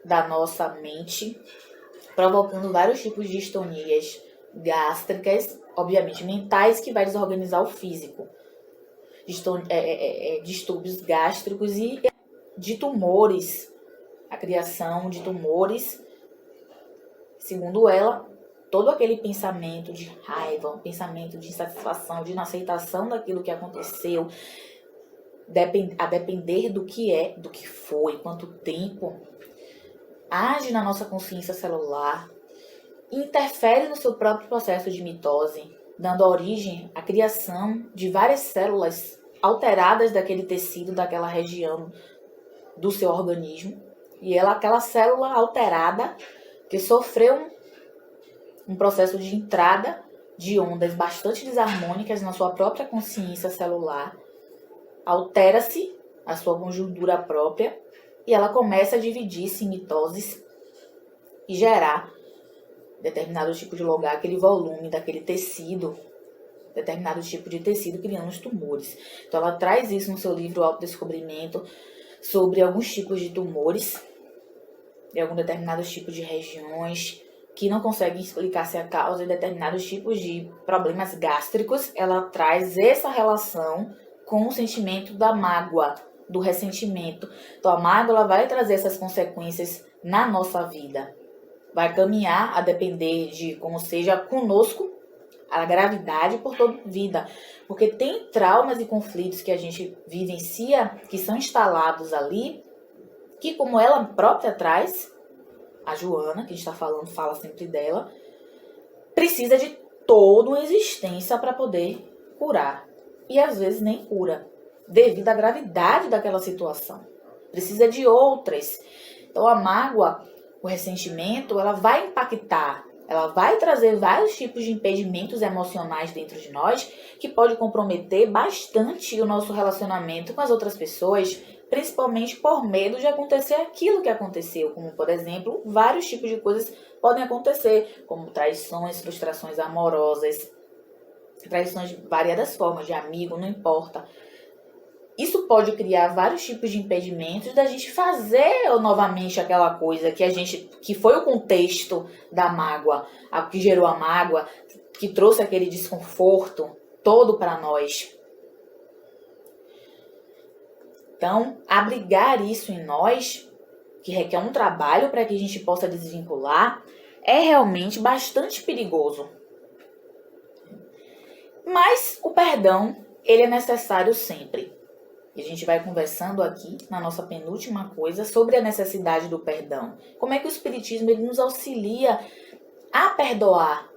da nossa mente, provocando vários tipos de distonias gástricas, obviamente mentais, que vai desorganizar o físico. Distúrbios gástricos e de tumores, a criação de tumores. Segundo ela, todo aquele pensamento de raiva, um pensamento de insatisfação, de inaceitação daquilo que aconteceu, a depender do que é, do que foi, quanto tempo, age na nossa consciência celular, interfere no seu próprio processo de mitose, dando origem à criação de várias células alteradas daquele tecido, daquela região do seu organismo. E aquela célula alterada, que sofreu um processo de entrada de ondas bastante desarmônicas na sua própria consciência celular, altera-se a sua conjuntura própria e ela começa a dividir-se em mitoses e gerar determinado tipo de lugar, aquele volume daquele tecido, determinado tipo de tecido, criando os tumores. Então ela traz isso no seu livro Autodescobrimento, sobre alguns tipos de tumores, de alguns determinados tipos de regiões que não conseguem explicar-se a causa de determinados tipos de problemas gástricos. Ela traz essa relação com o sentimento da mágoa, do ressentimento. Então a mágoa, ela vai trazer essas consequências na nossa vida. Vai caminhar a depender de como seja conosco a gravidade por toda a vida. Porque tem traumas e conflitos que a gente vivencia, que são instalados ali, que como ela própria traz, a Joana, que a gente está falando, fala sempre dela, precisa de toda uma existência para poder curar. E às vezes nem cura, devido à gravidade daquela situação. Precisa de outras. Então a mágoa, o ressentimento, ela vai impactar, ela vai trazer vários tipos de impedimentos emocionais dentro de nós, que pode comprometer bastante o nosso relacionamento com as outras pessoas, principalmente por medo de acontecer aquilo que aconteceu, como, por exemplo, vários tipos de coisas podem acontecer, como traições, frustrações amorosas, traições de variadas formas, de amigo, não importa. Isso pode criar vários tipos de impedimentos da gente fazer novamente aquela coisa que foi o contexto da mágoa, que gerou a mágoa, que trouxe aquele desconforto todo para nós. Então, abrigar isso em nós, que requer um trabalho para que a gente possa desvincular, é realmente bastante perigoso. Mas o perdão, ele é necessário sempre. E a gente vai conversando aqui, na nossa penúltima coisa, sobre a necessidade do perdão. Como é que o Espiritismo ele nos auxilia a perdoar?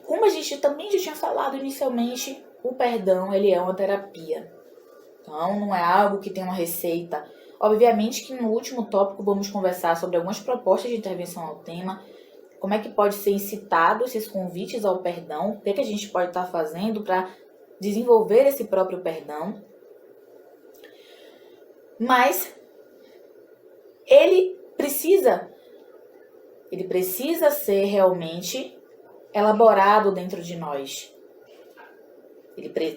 Como a gente também já tinha falado inicialmente, o perdão ele é uma terapia. Então, não é algo que tem uma receita. Obviamente que no último tópico vamos conversar sobre algumas propostas de intervenção ao tema, como é que pode ser incitado esses convites ao perdão, o que a gente pode estar fazendo para desenvolver esse próprio perdão. Mas ele precisa ser realmente elaborado dentro de nós.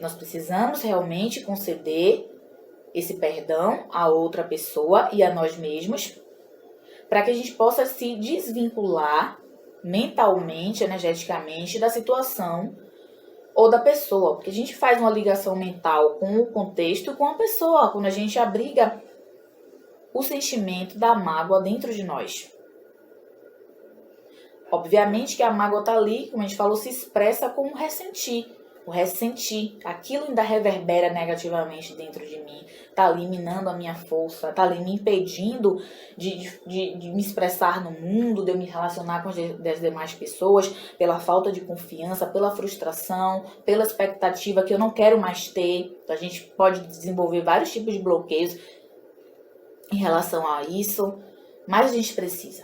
Nós precisamos realmente conceder esse perdão a outra pessoa e a nós mesmos, para que a gente possa se desvincular mentalmente, energeticamente da situação ou da pessoa. Porque a gente faz uma ligação mental com o contexto, com a pessoa, quando a gente abriga o sentimento da mágoa dentro de nós. Obviamente que a mágoa está ali, como a gente falou, se expressa como ressentir. O ressentir, aquilo ainda reverbera negativamente dentro de mim, está ali minando a minha força, está ali me impedindo de me expressar no mundo, de eu me relacionar com as demais pessoas, pela falta de confiança, pela frustração, pela expectativa que eu não quero mais ter. A gente pode desenvolver vários tipos de bloqueios em relação a isso, mas a gente precisa.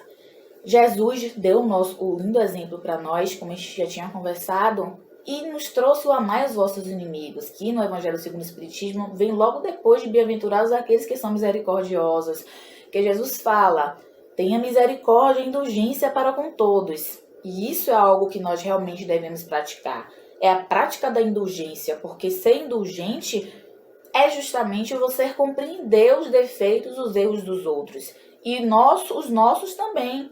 Jesus deu o lindo exemplo para nós, como a gente já tinha conversado, e nos trouxe o amai os vossos inimigos, que no Evangelho segundo o Espiritismo vem logo depois de bem-aventurados aqueles que são misericordiosos. Que Jesus fala, tenha misericórdia e indulgência para com todos. E isso é algo que nós realmente devemos praticar. É a prática da indulgência, porque ser indulgente é justamente você compreender os defeitos, os erros dos outros. E os nossos também.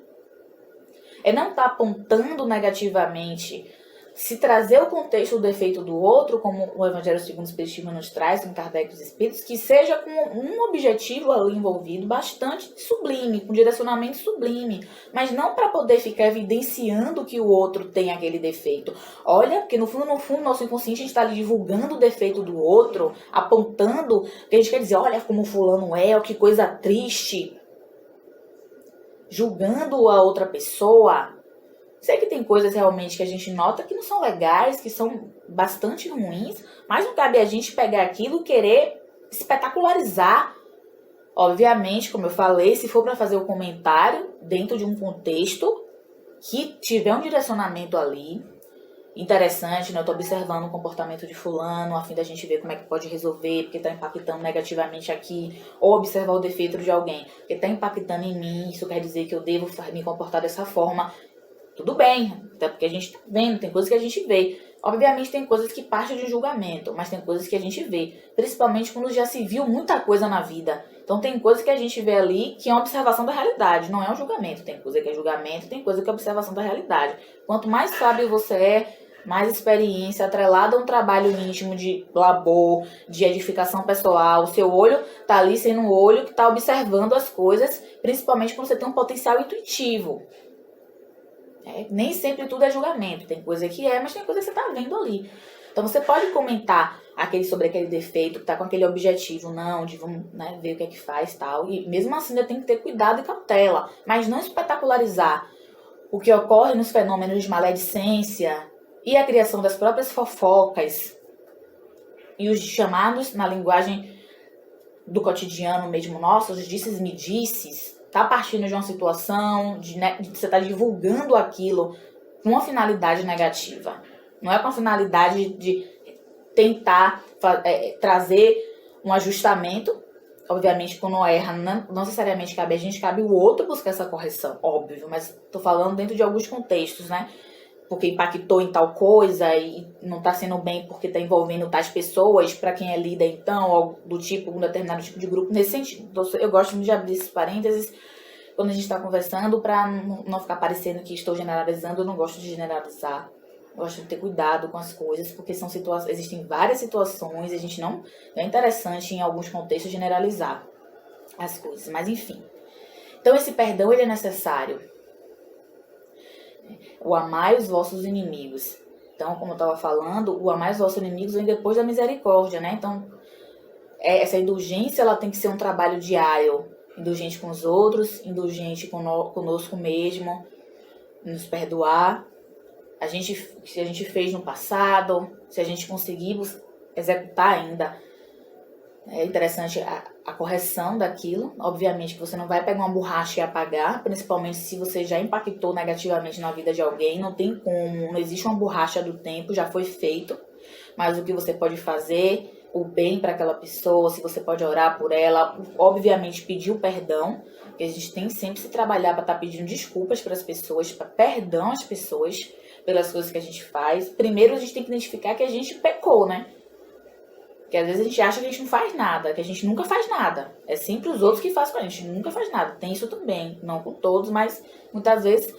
É não estar apontando negativamente. Se trazer o contexto do defeito do outro, como o Evangelho segundo o Espiritismo nos traz, em Kardec dos Espíritos, que seja com um objetivo ali envolvido bastante sublime, com direcionamento sublime, mas não para poder ficar evidenciando que o outro tem aquele defeito. Olha, porque no fundo, nosso inconsciente, a gente está ali divulgando o defeito do outro, apontando, que a gente quer dizer, olha como fulano é, que coisa triste, julgando a outra pessoa. Sei que tem coisas realmente que a gente nota que não são legais, que são bastante ruins, mas não cabe a gente pegar aquilo e querer espetacularizar. Obviamente, como eu falei, se for para fazer o comentário dentro de um contexto que tiver um direcionamento ali, interessante, né? Eu estou observando o comportamento de fulano, a fim da gente ver como é que pode resolver, porque está impactando negativamente aqui, ou observar o defeito de alguém, porque está impactando em mim, isso quer dizer que eu devo me comportar dessa forma. Tudo bem, até porque a gente está vendo, tem coisas que a gente vê. Obviamente tem coisas que partem de um julgamento, mas tem coisas que a gente vê. Principalmente quando já se viu muita coisa na vida. Então tem coisas que a gente vê ali que é uma observação da realidade, não é um julgamento. Tem coisa que é julgamento, tem coisa que é observação da realidade. Quanto mais sábio você é, mais experiência atrelada a um trabalho íntimo de labor, de edificação pessoal. O seu olho está ali sendo um olho que está observando as coisas, principalmente quando você tem um potencial intuitivo. Nem sempre tudo é julgamento, tem coisa que é, mas tem coisa que você está vendo ali. Então você pode comentar sobre aquele defeito, que está com aquele objetivo, não, de vamos ver o que é que faz e tal. E mesmo assim ainda tem que ter cuidado e cautela, mas não espetacularizar o que ocorre nos fenômenos de maledicência e a criação das próprias fofocas e os chamados, na linguagem do cotidiano mesmo nosso, os disses-me-disses. Tá partindo de uma situação, de você tá divulgando aquilo com uma finalidade negativa. Não é com a finalidade de tentar trazer um ajustamento. Obviamente, quando erra, não necessariamente cabe a gente, cabe o outro buscar essa correção, óbvio. Mas tô falando dentro de alguns contextos, né? Porque impactou em tal coisa e não tá sendo bem porque tá envolvendo tais pessoas, para quem é líder, então, ou do tipo, um determinado tipo de grupo, nesse sentido. Então, eu gosto muito de abrir esses parênteses quando a gente está conversando, para não ficar parecendo que estou generalizando. Eu não gosto de generalizar. Eu gosto de ter cuidado com as coisas, porque existem várias situações, e a gente não é interessante em alguns contextos generalizar as coisas, mas enfim. Então esse perdão ele é necessário. O amai os vossos inimigos. Então, como eu estava falando, o amai os vossos inimigos vem depois da misericórdia, né? Então, essa indulgência ela tem que ser um trabalho diário. Indulgente com os outros, indulgente conosco mesmo, nos perdoar. Se a gente fez no passado, se a gente conseguir executar ainda, é interessante a correção daquilo. Obviamente que você não vai pegar uma borracha e apagar, principalmente se você já impactou negativamente na vida de alguém. Não tem como, não existe uma borracha do tempo, já foi feito. Mas o que você pode fazer, o bem para aquela pessoa, se você pode orar por ela, obviamente pedir o perdão, porque a gente tem sempre que se trabalhar para estar pedindo desculpas para as pessoas, para perdão às pessoas pelas coisas que a gente faz. Primeiro a gente tem que identificar que a gente pecou, né? Porque às vezes a gente acha que a gente não faz nada, que a gente nunca faz nada. É sempre os outros que fazem com a gente nunca faz nada. Tem isso também, não com todos, mas muitas vezes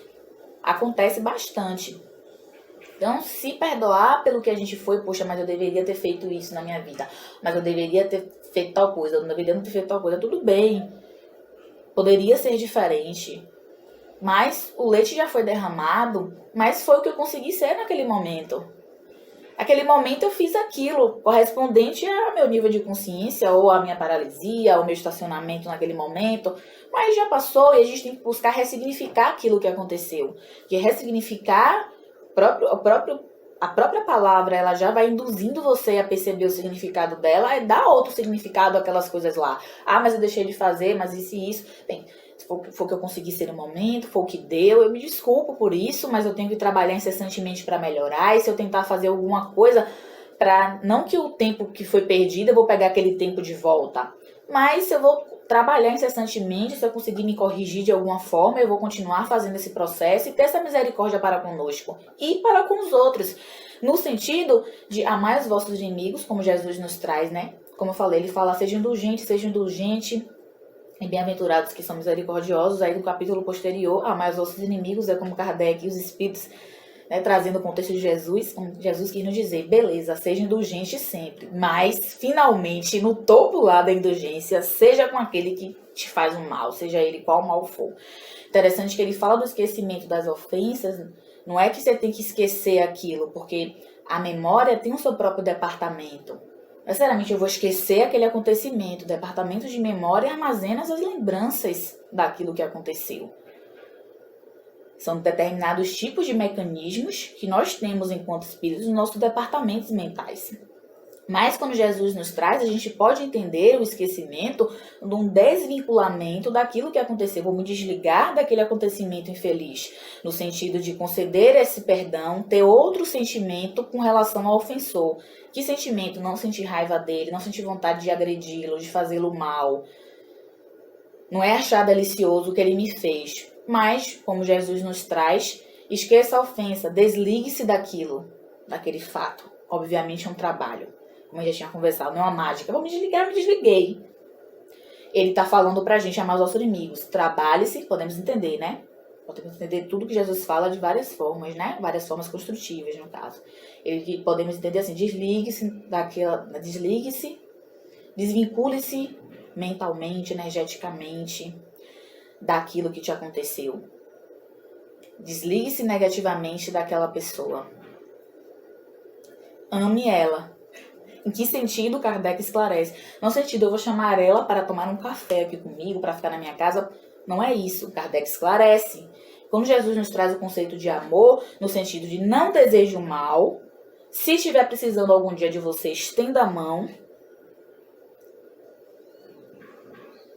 acontece bastante. Então, se perdoar pelo que a gente foi, poxa, mas eu deveria ter feito isso na minha vida, mas eu deveria ter feito tal coisa, eu não deveria não ter feito tal coisa, tudo bem. Poderia ser diferente. Mas o leite já foi derramado, mas foi o que eu consegui ser naquele momento. Naquele momento eu fiz aquilo, correspondente ao meu nível de consciência, ou à minha paralisia, ao meu estacionamento naquele momento. Mas já passou e a gente tem que buscar ressignificar aquilo que aconteceu. Que ressignificar a própria palavra, ela já vai induzindo você a perceber o significado dela e dar outro significado àquelas coisas lá. Ah, mas eu deixei de fazer, mas isso e isso. Bem, foi o que eu consegui ser no momento, foi o que deu. Eu me desculpo por isso, mas eu tenho que trabalhar incessantemente para melhorar. E se eu tentar fazer alguma coisa para não que o tempo que foi perdido, eu vou pegar aquele tempo de volta. Mas se eu vou trabalhar incessantemente, se eu conseguir me corrigir de alguma forma, eu vou continuar fazendo esse processo e ter essa misericórdia para conosco e para com os outros. No sentido de amar os vossos inimigos, como Jesus nos traz, né? Como eu falei, ele fala, seja indulgente. E bem-aventurados que são misericordiosos. Aí no capítulo posterior, amar os vossos inimigos, é como Kardec e os Espíritos, né, trazendo o contexto de Jesus, como Jesus quis nos dizer, beleza, seja indulgente sempre, mas finalmente no topo lá da indulgência, seja com aquele que te faz um mal, seja ele qual mal for. Interessante que ele fala do esquecimento das ofensas, não é que você tem que esquecer aquilo, porque a memória tem o seu próprio departamento. Necessariamente eu vou esquecer aquele acontecimento. O departamento de memória armazena as lembranças daquilo que aconteceu. São determinados tipos de mecanismos que nós temos enquanto espíritos nos nossos departamentos mentais. Mas quando Jesus nos traz, a gente pode entender o esquecimento de um desvinculamento daquilo que aconteceu. Vou me desligar daquele acontecimento infeliz, no sentido de conceder esse perdão, ter outro sentimento com relação ao ofensor. Que sentimento? Não sentir raiva dele, não sentir vontade de agredi-lo, de fazê-lo mal. Não é achar delicioso o que ele me fez. Mas, como Jesus nos traz, esqueça a ofensa, desligue-se daquele fato. Obviamente é um trabalho. Como a gente já tinha conversado, não é uma mágica. Vou me desligar, me desliguei. Ele está falando pra gente amar os nossos inimigos. Trabalhe-se, podemos entender, né? Podemos entender tudo que Jesus fala de várias formas, né? Várias formas construtivas, no caso. Podemos entender assim, desligue-se, desvincule-se mentalmente, energeticamente daquilo que te aconteceu. Desligue-se negativamente daquela pessoa. Ame ela. Em que sentido? Kardec esclarece. No sentido, eu vou chamar ela para tomar um café aqui comigo, para ficar na minha casa. Não é isso. Kardec esclarece. Quando Jesus nos traz o conceito de amor, no sentido de não desejo mal, se estiver precisando algum dia de você, estenda a mão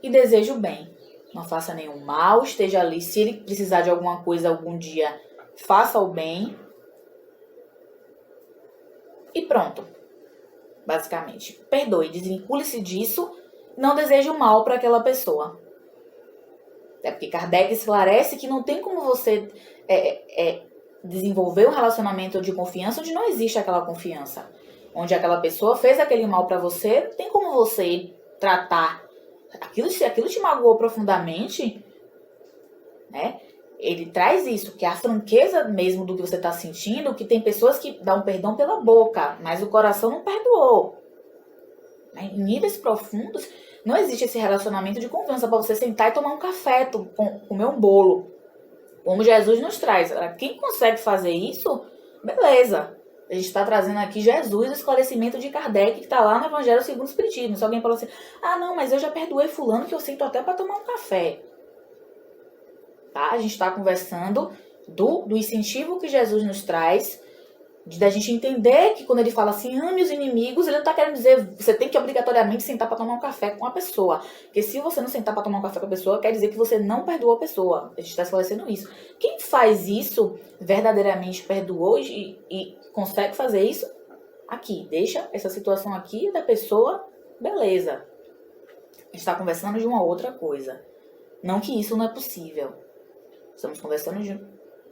e deseje o bem. Não faça nenhum mal, esteja ali. Se ele precisar de alguma coisa algum dia, faça o bem. E pronto. basicamente. Perdoe, desvincule-se disso, não deseje o mal para aquela pessoa. É porque Kardec esclarece que não tem como você desenvolver um relacionamento de confiança onde não existe aquela confiança. Onde aquela pessoa fez aquele mal para você, não tem como você tratar. Se aquilo te magoou profundamente, né? Ele traz isso, que é a franqueza mesmo do que você está sentindo, que tem pessoas que dão perdão pela boca, mas o coração não perdoou. Em níveis profundos, não existe esse relacionamento de confiança para você sentar e tomar um café, comer um bolo. Como Jesus nos traz. Quem consegue fazer isso, beleza. A gente está trazendo aqui Jesus, o esclarecimento de Kardec, que está lá no Evangelho segundo o Espiritismo. Se alguém falou assim, não, mas eu já perdoei fulano que eu sinto até para tomar um café. Tá? A gente está conversando do incentivo que Jesus nos traz, da gente entender que quando ele fala assim, ame os inimigos, ele não está querendo dizer você tem que obrigatoriamente sentar para tomar um café com a pessoa. Porque se você não sentar para tomar um café com a pessoa, quer dizer que você não perdoou a pessoa. A gente está esclarecendo isso. Quem faz isso, verdadeiramente perdoou e consegue fazer isso, aqui, deixa essa situação aqui da pessoa, beleza. A gente está conversando de uma outra coisa. Não que isso não é possível. Estamos conversando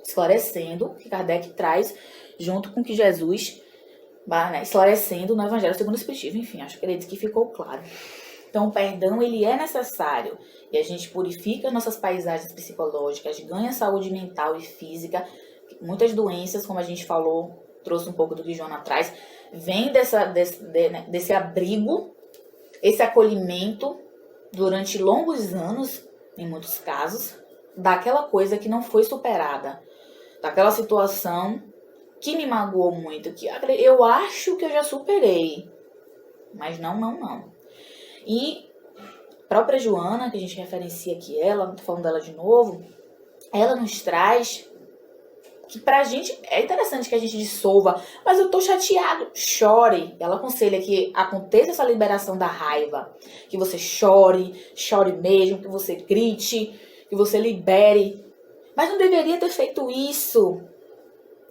esclarecendo o que Kardec traz junto com o que Jesus esclarecendo no Evangelho segundo o Espiritismo. Enfim, acho que ele disse que ficou claro. Então, o perdão, ele é necessário. E a gente purifica nossas paisagens psicológicas, ganha saúde mental e física. Muitas doenças, como a gente falou, trouxe um pouco do que Joana traz, vem desse abrigo, esse acolhimento durante longos anos, em muitos casos, daquela coisa que não foi superada. Daquela situação que me magoou muito, que eu acho que eu já superei. Mas não. E a própria Joana, que a gente referencia aqui ela, não tô falando dela de novo, ela nos traz que pra gente, é interessante que a gente dissolva, mas eu tô chateado, chore. Ela aconselha que aconteça essa liberação da raiva, que você chore mesmo, que você grite, que você libere. Mas não deveria ter feito isso.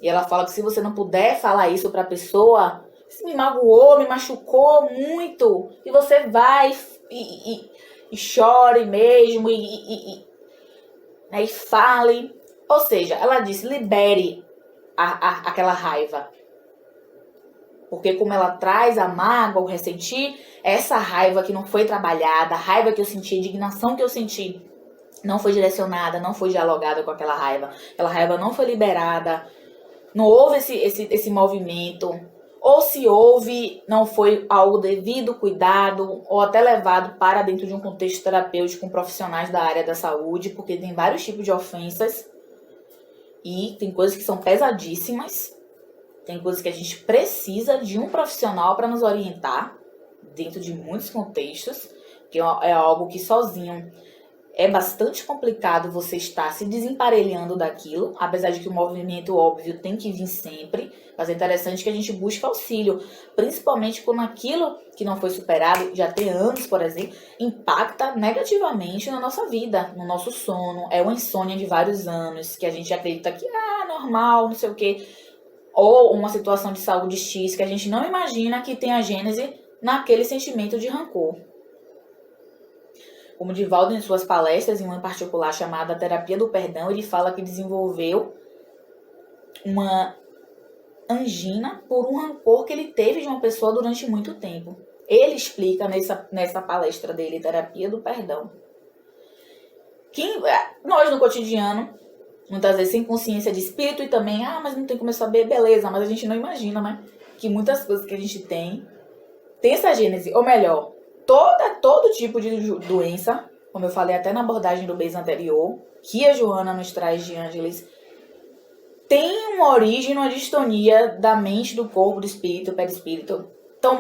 E ela fala que se você não puder falar isso pra pessoa, isso me magoou, me machucou muito, e você vai e chore mesmo, e fale. Ou seja, ela disse, libere aquela raiva. Porque como ela traz a mágoa, o ressentir, essa raiva que não foi trabalhada, a raiva que eu senti, a indignação que eu senti, não foi direcionada, não foi dialogada com aquela raiva não foi liberada, não houve esse movimento, ou se houve, não foi algo devido cuidado, ou até levado para dentro de um contexto terapêutico com profissionais da área da saúde, porque tem vários tipos de ofensas, e tem coisas que são pesadíssimas, tem coisas que a gente precisa de um profissional para nos orientar, dentro de muitos contextos, que é algo que sozinho é bastante complicado você estar se desemparelhando daquilo, apesar de que o movimento óbvio tem que vir sempre, mas é interessante que a gente busque auxílio, principalmente quando aquilo que não foi superado, já tem anos, por exemplo, impacta negativamente na nossa vida, no nosso sono, é uma insônia de vários anos, que a gente acredita que, normal, não sei o quê, ou uma situação de saúde X que a gente não imagina que tem a gênese naquele sentimento de rancor. Como Divaldo, em suas palestras, em uma em particular chamada Terapia do Perdão, ele fala que desenvolveu uma angina por um rancor que ele teve de uma pessoa durante muito tempo. Ele explica nessa palestra dele, Terapia do Perdão. Nós, no cotidiano, muitas vezes sem consciência de espírito e também, mas não tem como eu saber, beleza, mas a gente não imagina, né? Que muitas coisas que a gente tem essa gênese, ou melhor, todo tipo de doença, como eu falei até na abordagem do mês anterior, que a Joana nos traz de Ângeles, tem uma origem, uma distonia da mente, do corpo, do espírito, perispírito. Então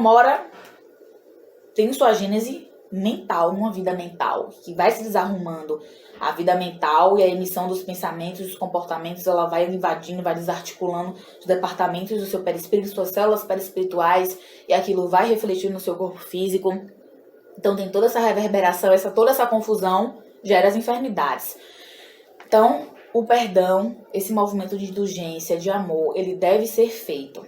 tem sua gênese mental, uma vida mental, que vai se desarrumando. A vida mental e a emissão dos pensamentos, dos comportamentos, ela vai invadindo, vai desarticulando os departamentos do seu perispírito, suas células perispirituais, e aquilo vai refletir no seu corpo físico. Então tem toda essa reverberação, toda essa confusão gera as enfermidades. Então, o perdão, esse movimento de indulgência, de amor, ele deve ser feito.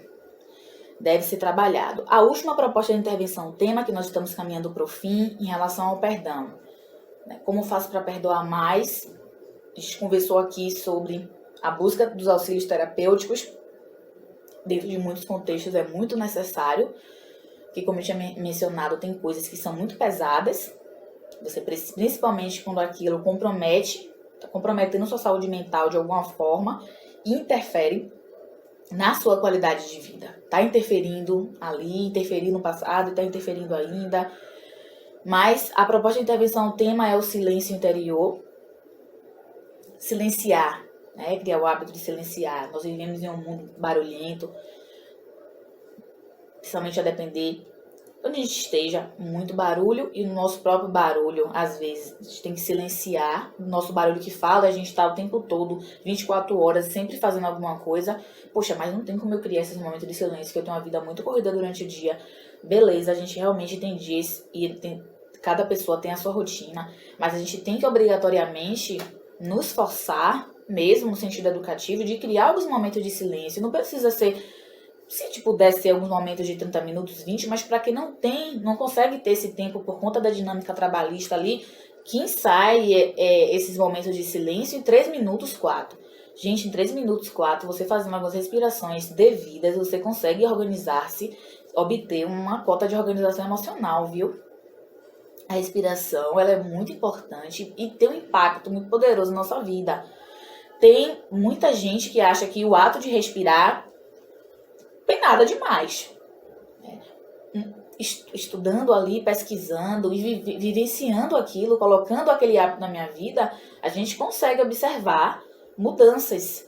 deve ser trabalhado. A última proposta de intervenção, tema que nós estamos caminhando para o fim, em relação ao perdão. Como faço para perdoar mais? A gente conversou aqui sobre a busca dos auxílios terapêuticos. Dentro de muitos contextos é muito necessário, que, como eu tinha mencionado, tem coisas que são muito pesadas. Você, principalmente quando aquilo está comprometendo sua saúde mental de alguma forma, e interfere na sua qualidade de vida. Está interferindo ali, interferindo no passado, está interferindo ainda. Mas a proposta de intervenção, o tema é o silêncio interior. Silenciar, né? Criar o hábito de silenciar. Nós vivemos em um mundo barulhento, principalmente a depender onde a gente esteja, muito barulho, e no nosso próprio barulho, às vezes, a gente tem que silenciar o nosso barulho que fala, a gente está o tempo todo, 24 horas, sempre fazendo alguma coisa. Poxa, mas não tem como eu criar esses momentos de silêncio, que eu tenho uma vida muito corrida durante o dia. Beleza, a gente realmente tem dias, e cada pessoa tem a sua rotina, mas a gente tem que obrigatoriamente nos forçar, mesmo no sentido educativo, de criar alguns momentos de silêncio. Não precisa ser... Se pudesse ser alguns momentos de 30 minutos, 20, mas para quem não consegue ter esse tempo por conta da dinâmica trabalhista ali, que ensaie esses momentos de silêncio em 3 minutos, 4. Gente, em 3 minutos, 4, você fazendo algumas respirações devidas, você consegue organizar-se, obter uma cota de organização emocional, viu? A respiração, ela é muito importante e tem um impacto muito poderoso na nossa vida. Tem muita gente que acha que o ato de respirar tem nada demais. Estudando ali, pesquisando e vivenciando aquilo, colocando aquele hábito na minha vida, a gente consegue observar mudanças.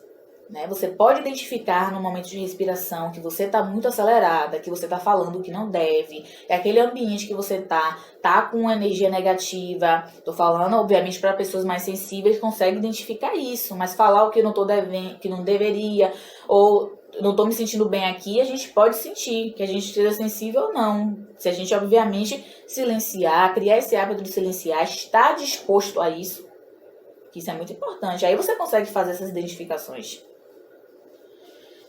Né? Você pode identificar no momento de respiração que você está muito acelerada, que você está falando o que não deve, é aquele ambiente que você tá com uma energia negativa. Estou falando, obviamente, para pessoas mais sensíveis, conseguem identificar isso, mas falar o que eu não tô devendo, que não deveria, ou não estou me sentindo bem aqui, a gente pode sentir que a gente esteja sensível ou não. Se a gente, obviamente, silenciar, criar esse hábito de silenciar, estar disposto a isso, que isso é muito importante. Aí você consegue fazer essas identificações.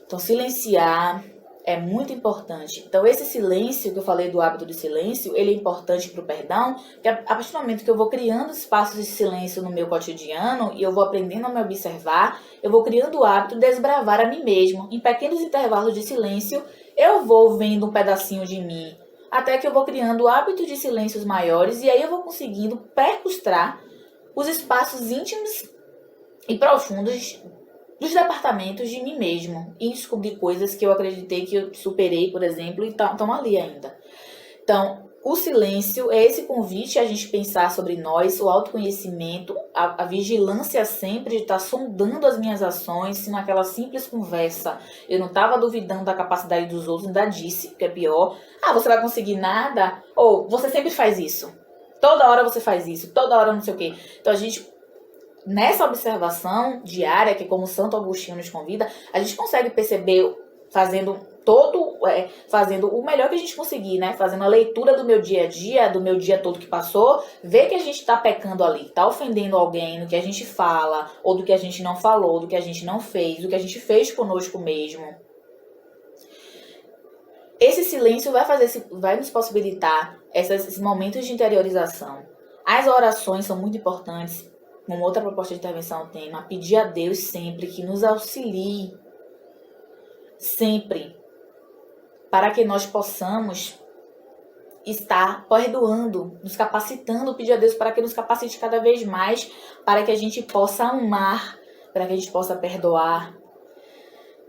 Então, silenciar é muito importante. Então, esse silêncio que eu falei do hábito de silêncio, ele é importante para o perdão, porque a partir do momento que eu vou criando espaços de silêncio no meu cotidiano e eu vou aprendendo a me observar, eu vou criando o hábito de desbravar a mim mesmo. Em pequenos intervalos de silêncio, eu vou vendo um pedacinho de mim, até que eu vou criando o hábito de silêncios maiores e aí eu vou conseguindo percustrar os espaços íntimos e profundos dos departamentos de mim mesmo e descobrir coisas que eu acreditei que eu superei, por exemplo, e estão ali ainda. Então, o silêncio é esse convite a gente pensar sobre nós, o autoconhecimento, a vigilância sempre de estar sondando as minhas ações, se naquela simples conversa eu não estava duvidando da capacidade dos outros, ainda disse, que é pior, você vai conseguir nada, ou você sempre faz isso, toda hora você faz isso, toda hora não sei o quê. Então, a gente... Nessa observação diária, que como Santo Agostinho nos convida, a gente consegue perceber, fazendo o melhor que a gente conseguir, né? Fazendo a leitura do meu dia a dia, do meu dia todo que passou, ver que a gente está pecando ali, está ofendendo alguém no que a gente fala, ou do que a gente não falou, do que a gente não fez, do que a gente fez conosco mesmo. Esse silêncio vai nos possibilitar esses momentos de interiorização. As orações são muito importantes. Uma outra proposta de intervenção tem pedir a Deus sempre que nos auxilie, sempre, para que nós possamos estar perdoando, nos capacitando, pedir a Deus para que nos capacite cada vez mais, para que a gente possa amar, para que a gente possa perdoar.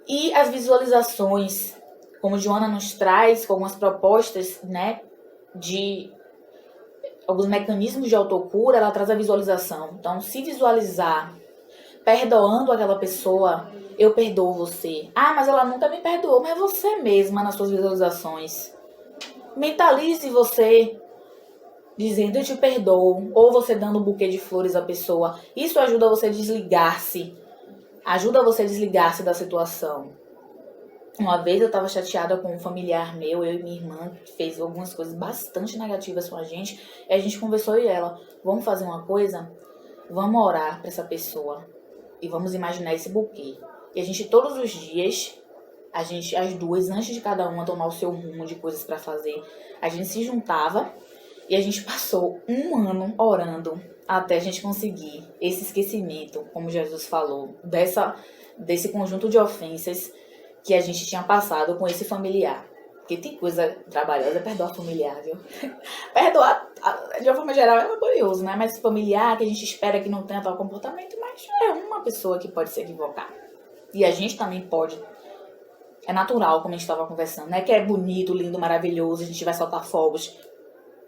E as visualizações, como Joana nos traz, com algumas propostas, né, de... alguns mecanismos de autocura, ela traz a visualização. Então, se visualizar perdoando aquela pessoa, eu perdoo você. Mas ela nunca me perdoou, mas é você mesma nas suas visualizações. Mentalize você dizendo eu te perdoo, ou você dando um buquê de flores à pessoa. Isso ajuda você a desligar-se. Ajuda você a desligar-se da situação. Uma vez eu estava chateada com um familiar meu, eu e minha irmã, que fez algumas coisas bastante negativas com a gente. E a gente conversou e ela, vamos fazer uma coisa? Vamos orar para essa pessoa. E vamos imaginar esse buquê. E a gente todos os dias as duas, antes de cada uma tomar o seu rumo de coisas para fazer, a gente se juntava e a gente passou um ano orando até a gente conseguir esse esquecimento, como Jesus falou, desse conjunto de ofensas que a gente tinha passado com esse familiar. Porque tem coisa trabalhosa, perdoar familiar, viu? Perdoar, de uma forma geral, é laborioso, né? Mas familiar, que a gente espera que não tenha tal comportamento, mas é uma pessoa que pode se equivocar. E a gente também pode. É natural, como a gente estava conversando, né? Que é bonito, lindo, maravilhoso, a gente vai soltar fogos.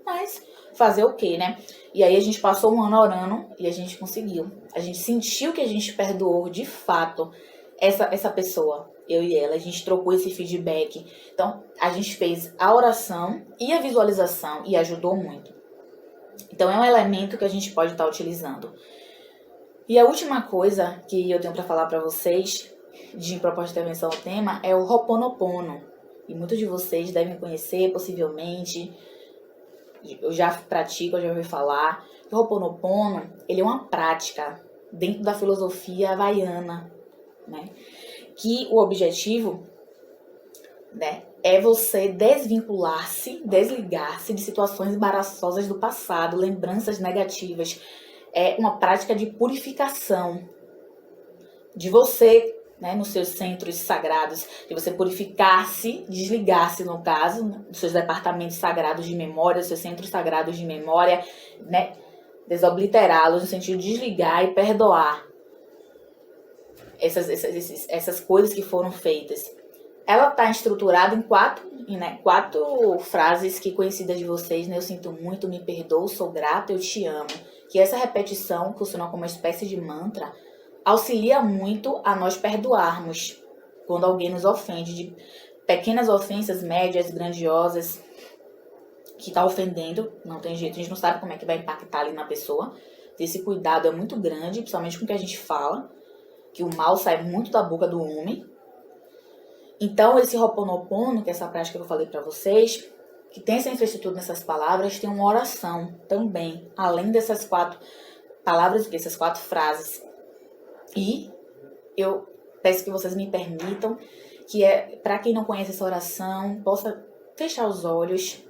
Mas fazer o quê, né? E aí a gente passou um ano orando e a gente conseguiu. A gente sentiu que a gente perdoou de fato essa pessoa, eu e ela. A gente trocou esse feedback. Então, a gente fez a oração e a visualização e ajudou muito. Então, é um elemento que a gente pode estar utilizando. E a última coisa que eu tenho para falar para vocês, de proposta de intervenção ao tema, é o Ho'oponopono. E muitos de vocês devem conhecer, possivelmente. Eu já pratico, eu já ouvi falar. O Ho'oponopono, ele é uma prática dentro da filosofia havaiana, né? Que o objetivo, né, é você desvincular-se, desligar-se de situações embaraçosas do passado, lembranças negativas. É uma prática de purificação de você, né, nos seus centros sagrados, de você purificar-se, desligar-se, no caso, né, dos seus departamentos sagrados de memória, dos seus centros sagrados de memória, né, desobliterá-los no sentido de desligar e perdoar essas coisas que foram feitas. Ela está estruturada em quatro frases que conhecidas de vocês, né? Eu sinto muito, me perdoo, sou grata, eu te amo. Que essa repetição, que funciona como uma espécie de mantra, auxilia muito a nós perdoarmos quando alguém nos ofende, de pequenas ofensas, médias, grandiosas, que está ofendendo, não tem jeito, a gente não sabe como é que vai impactar ali na pessoa. Esse cuidado é muito grande, principalmente com o que a gente fala, que o mal sai muito da boca do homem. Então, esse Ho'oponopono, que é essa prática que eu falei para vocês, que tem essa infraestrutura nessas palavras, tem uma oração também, além dessas 4 palavras, essas 4 frases. E eu peço que vocês me permitam que, para quem não conhece essa oração, possa fechar os olhos.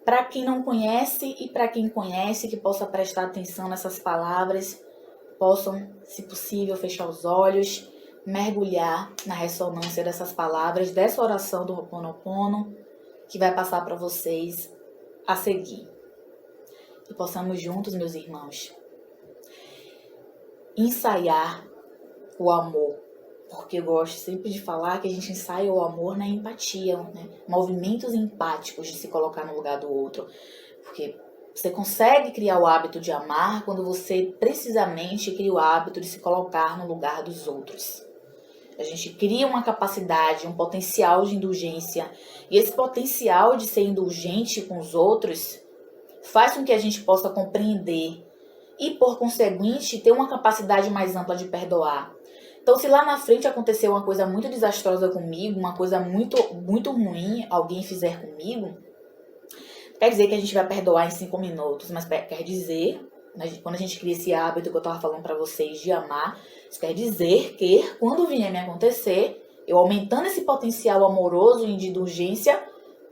Para quem não conhece e para quem conhece, que possa prestar atenção nessas palavras, possam, se possível, fechar os olhos, mergulhar na ressonância dessas palavras, dessa oração do Ho'oponopono, que vai passar para vocês a seguir. E possamos juntos, meus irmãos, ensaiar o amor. Porque eu gosto sempre de falar que a gente ensaia o amor na empatia, né? Movimentos empáticos de se colocar no lugar do outro. Porque você consegue criar o hábito de amar quando você precisamente cria o hábito de se colocar no lugar dos outros. A gente cria uma capacidade, um potencial de indulgência. E esse potencial de ser indulgente com os outros faz com que a gente possa compreender e, por conseguinte, ter uma capacidade mais ampla de perdoar. Então, se lá na frente aconteceu uma coisa muito desastrosa comigo, uma coisa muito, muito ruim alguém fizer comigo, quer dizer que a gente vai perdoar em 5 minutos, mas quer dizer, quando a gente cria esse hábito que eu estava falando para vocês de amar, isso quer dizer que quando vier me acontecer, eu aumentando esse potencial amoroso e de indulgência,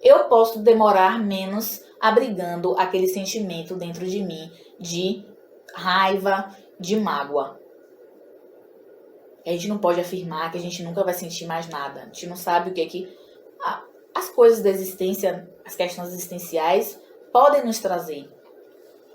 eu posso demorar menos abrigando aquele sentimento dentro de mim de raiva, de mágoa. A gente não pode afirmar que a gente nunca vai sentir mais nada. A gente não sabe o que é que as coisas da existência, as questões existenciais podem nos trazer.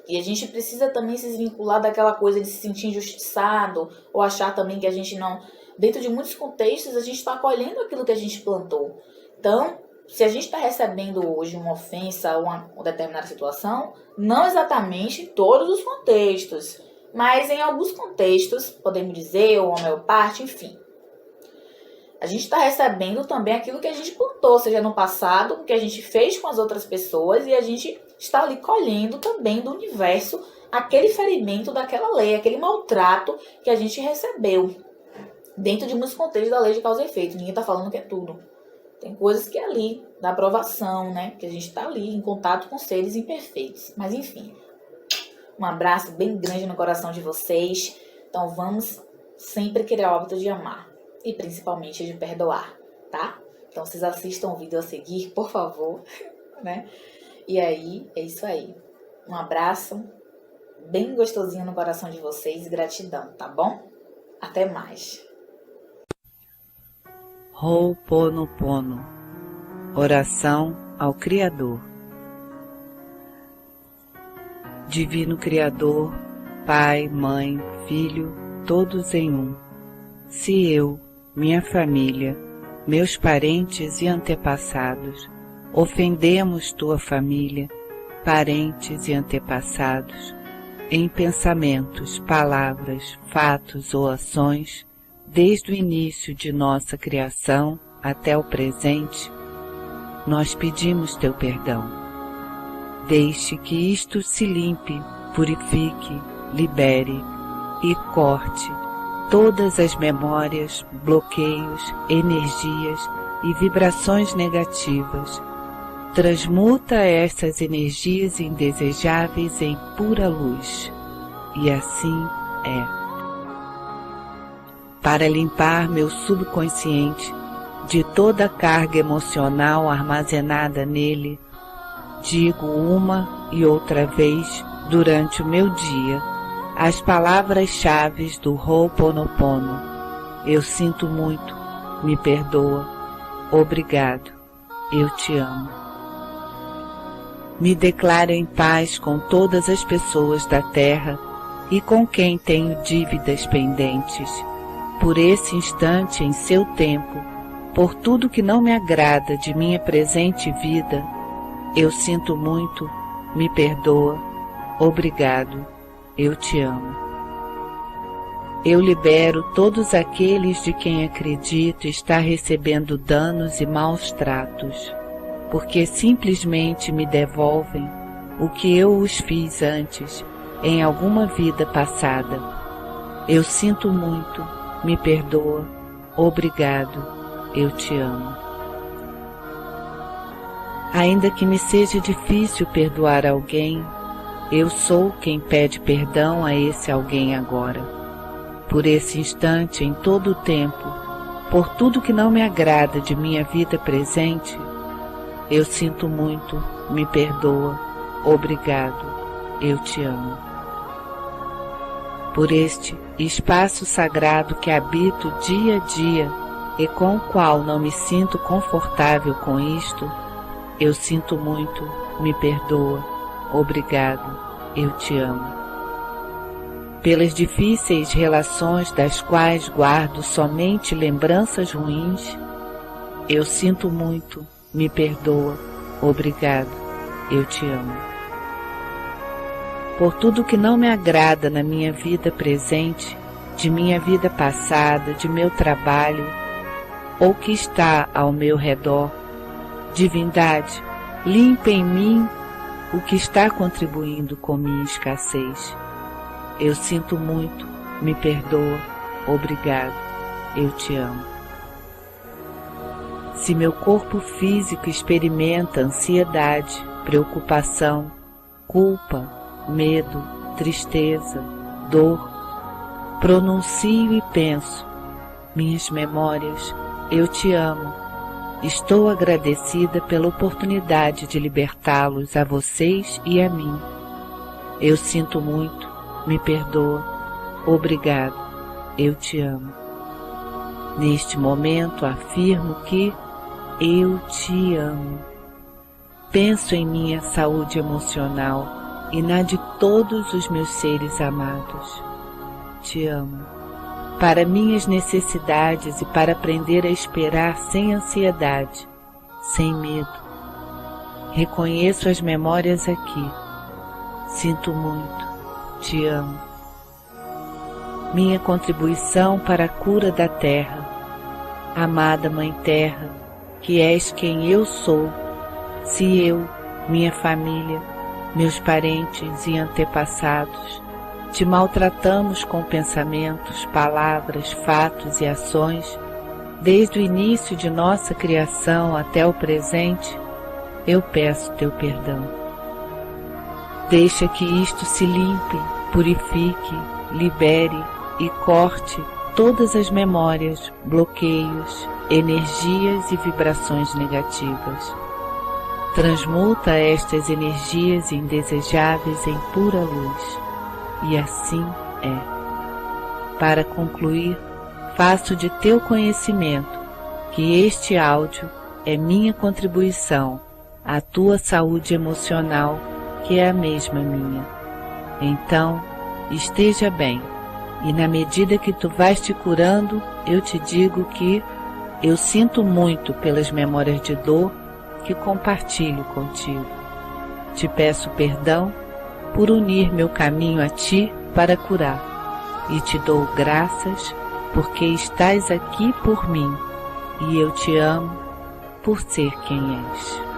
E a gente precisa também se desvincular daquela coisa de se sentir injustiçado ou achar também que a gente não... Dentro de muitos contextos, a gente está colhendo aquilo que a gente plantou. Então, se a gente está recebendo hoje uma ofensa ou uma determinada situação, não exatamente em todos os contextos, mas em alguns contextos, podemos dizer, ou a maior parte, enfim. A gente está recebendo também aquilo que a gente plantou, seja no passado, o que a gente fez com as outras pessoas, e a gente está ali colhendo também do universo aquele ferimento daquela lei, aquele maltrato que a gente recebeu. Dentro de muitos contextos da lei de causa e efeito. Ninguém está falando que é tudo. Tem coisas que é ali, da aprovação, né? Que a gente está ali em contato com seres imperfeitos. Mas enfim, um abraço bem grande no coração de vocês. Então vamos sempre criar o hábito de amar. E principalmente de perdoar. tá? Então vocês assistam o vídeo a seguir, por favor, né? E aí, é isso aí. Um abraço bem gostosinho no coração de vocês, gratidão, tá bom? Até mais. Ho'oponopono, oração ao Criador. Divino Criador, Pai, Mãe, Filho, todos em um. Se eu, minha família, meus parentes e antepassados, ofendemos tua família, parentes e antepassados, em pensamentos, palavras, fatos ou ações, desde o início de nossa criação até o presente, nós pedimos teu perdão. Deixe que isto se limpe, purifique, libere e corte todas as memórias, bloqueios, energias e vibrações negativas. Transmuta essas energias indesejáveis em pura luz. E assim é. Para limpar meu subconsciente de toda a carga emocional armazenada nele, digo uma e outra vez durante o meu dia as palavras-chave do Ho'oponopono. Eu sinto muito, me perdoa, obrigado, eu te amo. Me declaro em paz com todas as pessoas da Terra e com quem tenho dívidas pendentes, por esse instante em seu tempo, por tudo que não me agrada de minha presente vida. Eu sinto muito, me perdoa, obrigado, eu te amo. Eu libero todos aqueles de quem acredito estar recebendo danos e maus tratos, porque simplesmente me devolvem o que eu os fiz antes, em alguma vida passada. Eu sinto muito, me perdoa, obrigado, eu te amo. Ainda que me seja difícil perdoar alguém, eu sou quem pede perdão a esse alguém agora. Por esse instante, em todo o tempo, por tudo que não me agrada de minha vida presente, eu sinto muito, me perdoa, obrigado, eu te amo. Por este espaço sagrado que habito dia a dia e com o qual não me sinto confortável com isto, eu sinto muito, me perdoa, obrigado, eu te amo. Pelas difíceis relações das quais guardo somente lembranças ruins, eu sinto muito, me perdoa, obrigado, eu te amo. Por tudo que não me agrada na minha vida presente, de minha vida passada, de meu trabalho, ou que está ao meu redor, divindade, limpa em mim o que está contribuindo com minha escassez. Eu sinto muito, me perdoa, obrigado, eu te amo. Se meu corpo físico experimenta ansiedade, preocupação, culpa, medo, tristeza, dor, pronuncio e penso, minhas memórias, eu te amo. Estou agradecida pela oportunidade de libertá-los a vocês e a mim. Eu sinto muito, me perdoa, obrigado, eu te amo. Neste momento afirmo que eu te amo. Penso em minha saúde emocional e na de todos os meus seres amados. Te amo. Para minhas necessidades e para aprender a esperar sem ansiedade, sem medo. Reconheço as memórias aqui. Sinto muito, te amo. Minha contribuição para a cura da Terra. Amada Mãe Terra, que és quem eu sou, se eu, minha família, meus parentes e antepassados, te maltratamos com pensamentos, palavras, fatos e ações, desde o início de nossa criação até o presente, eu peço teu perdão. Deixa que isto se limpe, purifique, libere e corte todas as memórias, bloqueios, energias e vibrações negativas. Transmuta estas energias indesejáveis em pura luz. E assim é. Para concluir, faço de teu conhecimento que este áudio é minha contribuição à tua saúde emocional, que é a mesma minha. Então, esteja bem, e na medida que tu vais te curando, eu te digo que eu sinto muito pelas memórias de dor que compartilho contigo. Te peço perdão por unir meu caminho a ti para curar, e te dou graças porque estás aqui por mim, e eu te amo por ser quem és.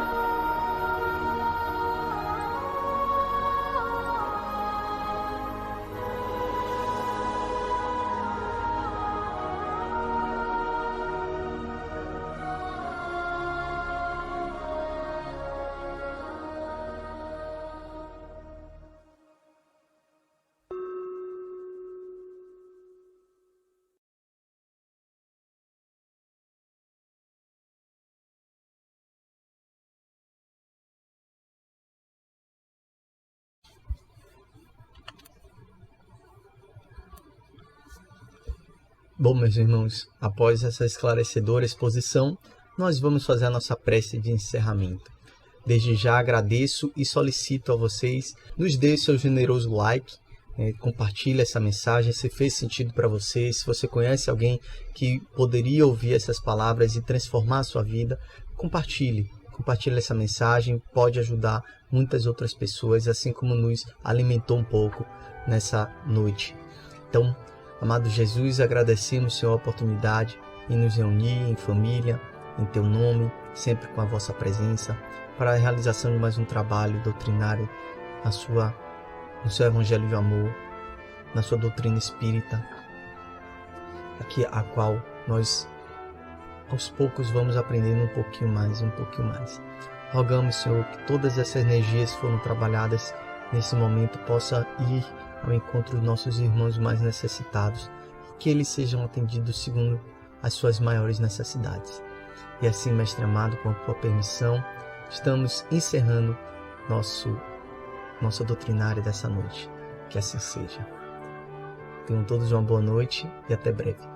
Bom, meus irmãos, após essa esclarecedora exposição, nós vamos fazer a nossa prece de encerramento. Desde já agradeço e solicito a vocês, nos dê seu generoso like, compartilhe essa mensagem, se fez sentido para você, se você conhece alguém que poderia ouvir essas palavras e transformar a sua vida, compartilhe essa mensagem, pode ajudar muitas outras pessoas, assim como nos alimentou um pouco nessa noite. Então, amado Jesus, agradecemos, Senhor, a oportunidade em nos reunir em família, em Teu nome, sempre com a vossa presença, para a realização de mais um trabalho doutrinário no seu Evangelho de amor, na sua doutrina espírita, a qual nós, aos poucos, vamos aprendendo um pouquinho mais. Rogamos, Senhor, que todas essas energias que foram trabalhadas nesse momento possa ir ao encontro dos nossos irmãos mais necessitados, que eles sejam atendidos segundo as suas maiores necessidades. E assim, Mestre amado, com a tua permissão, estamos encerrando nossa doutrinária dessa noite. Que assim seja. Tenham todos uma boa noite e até breve.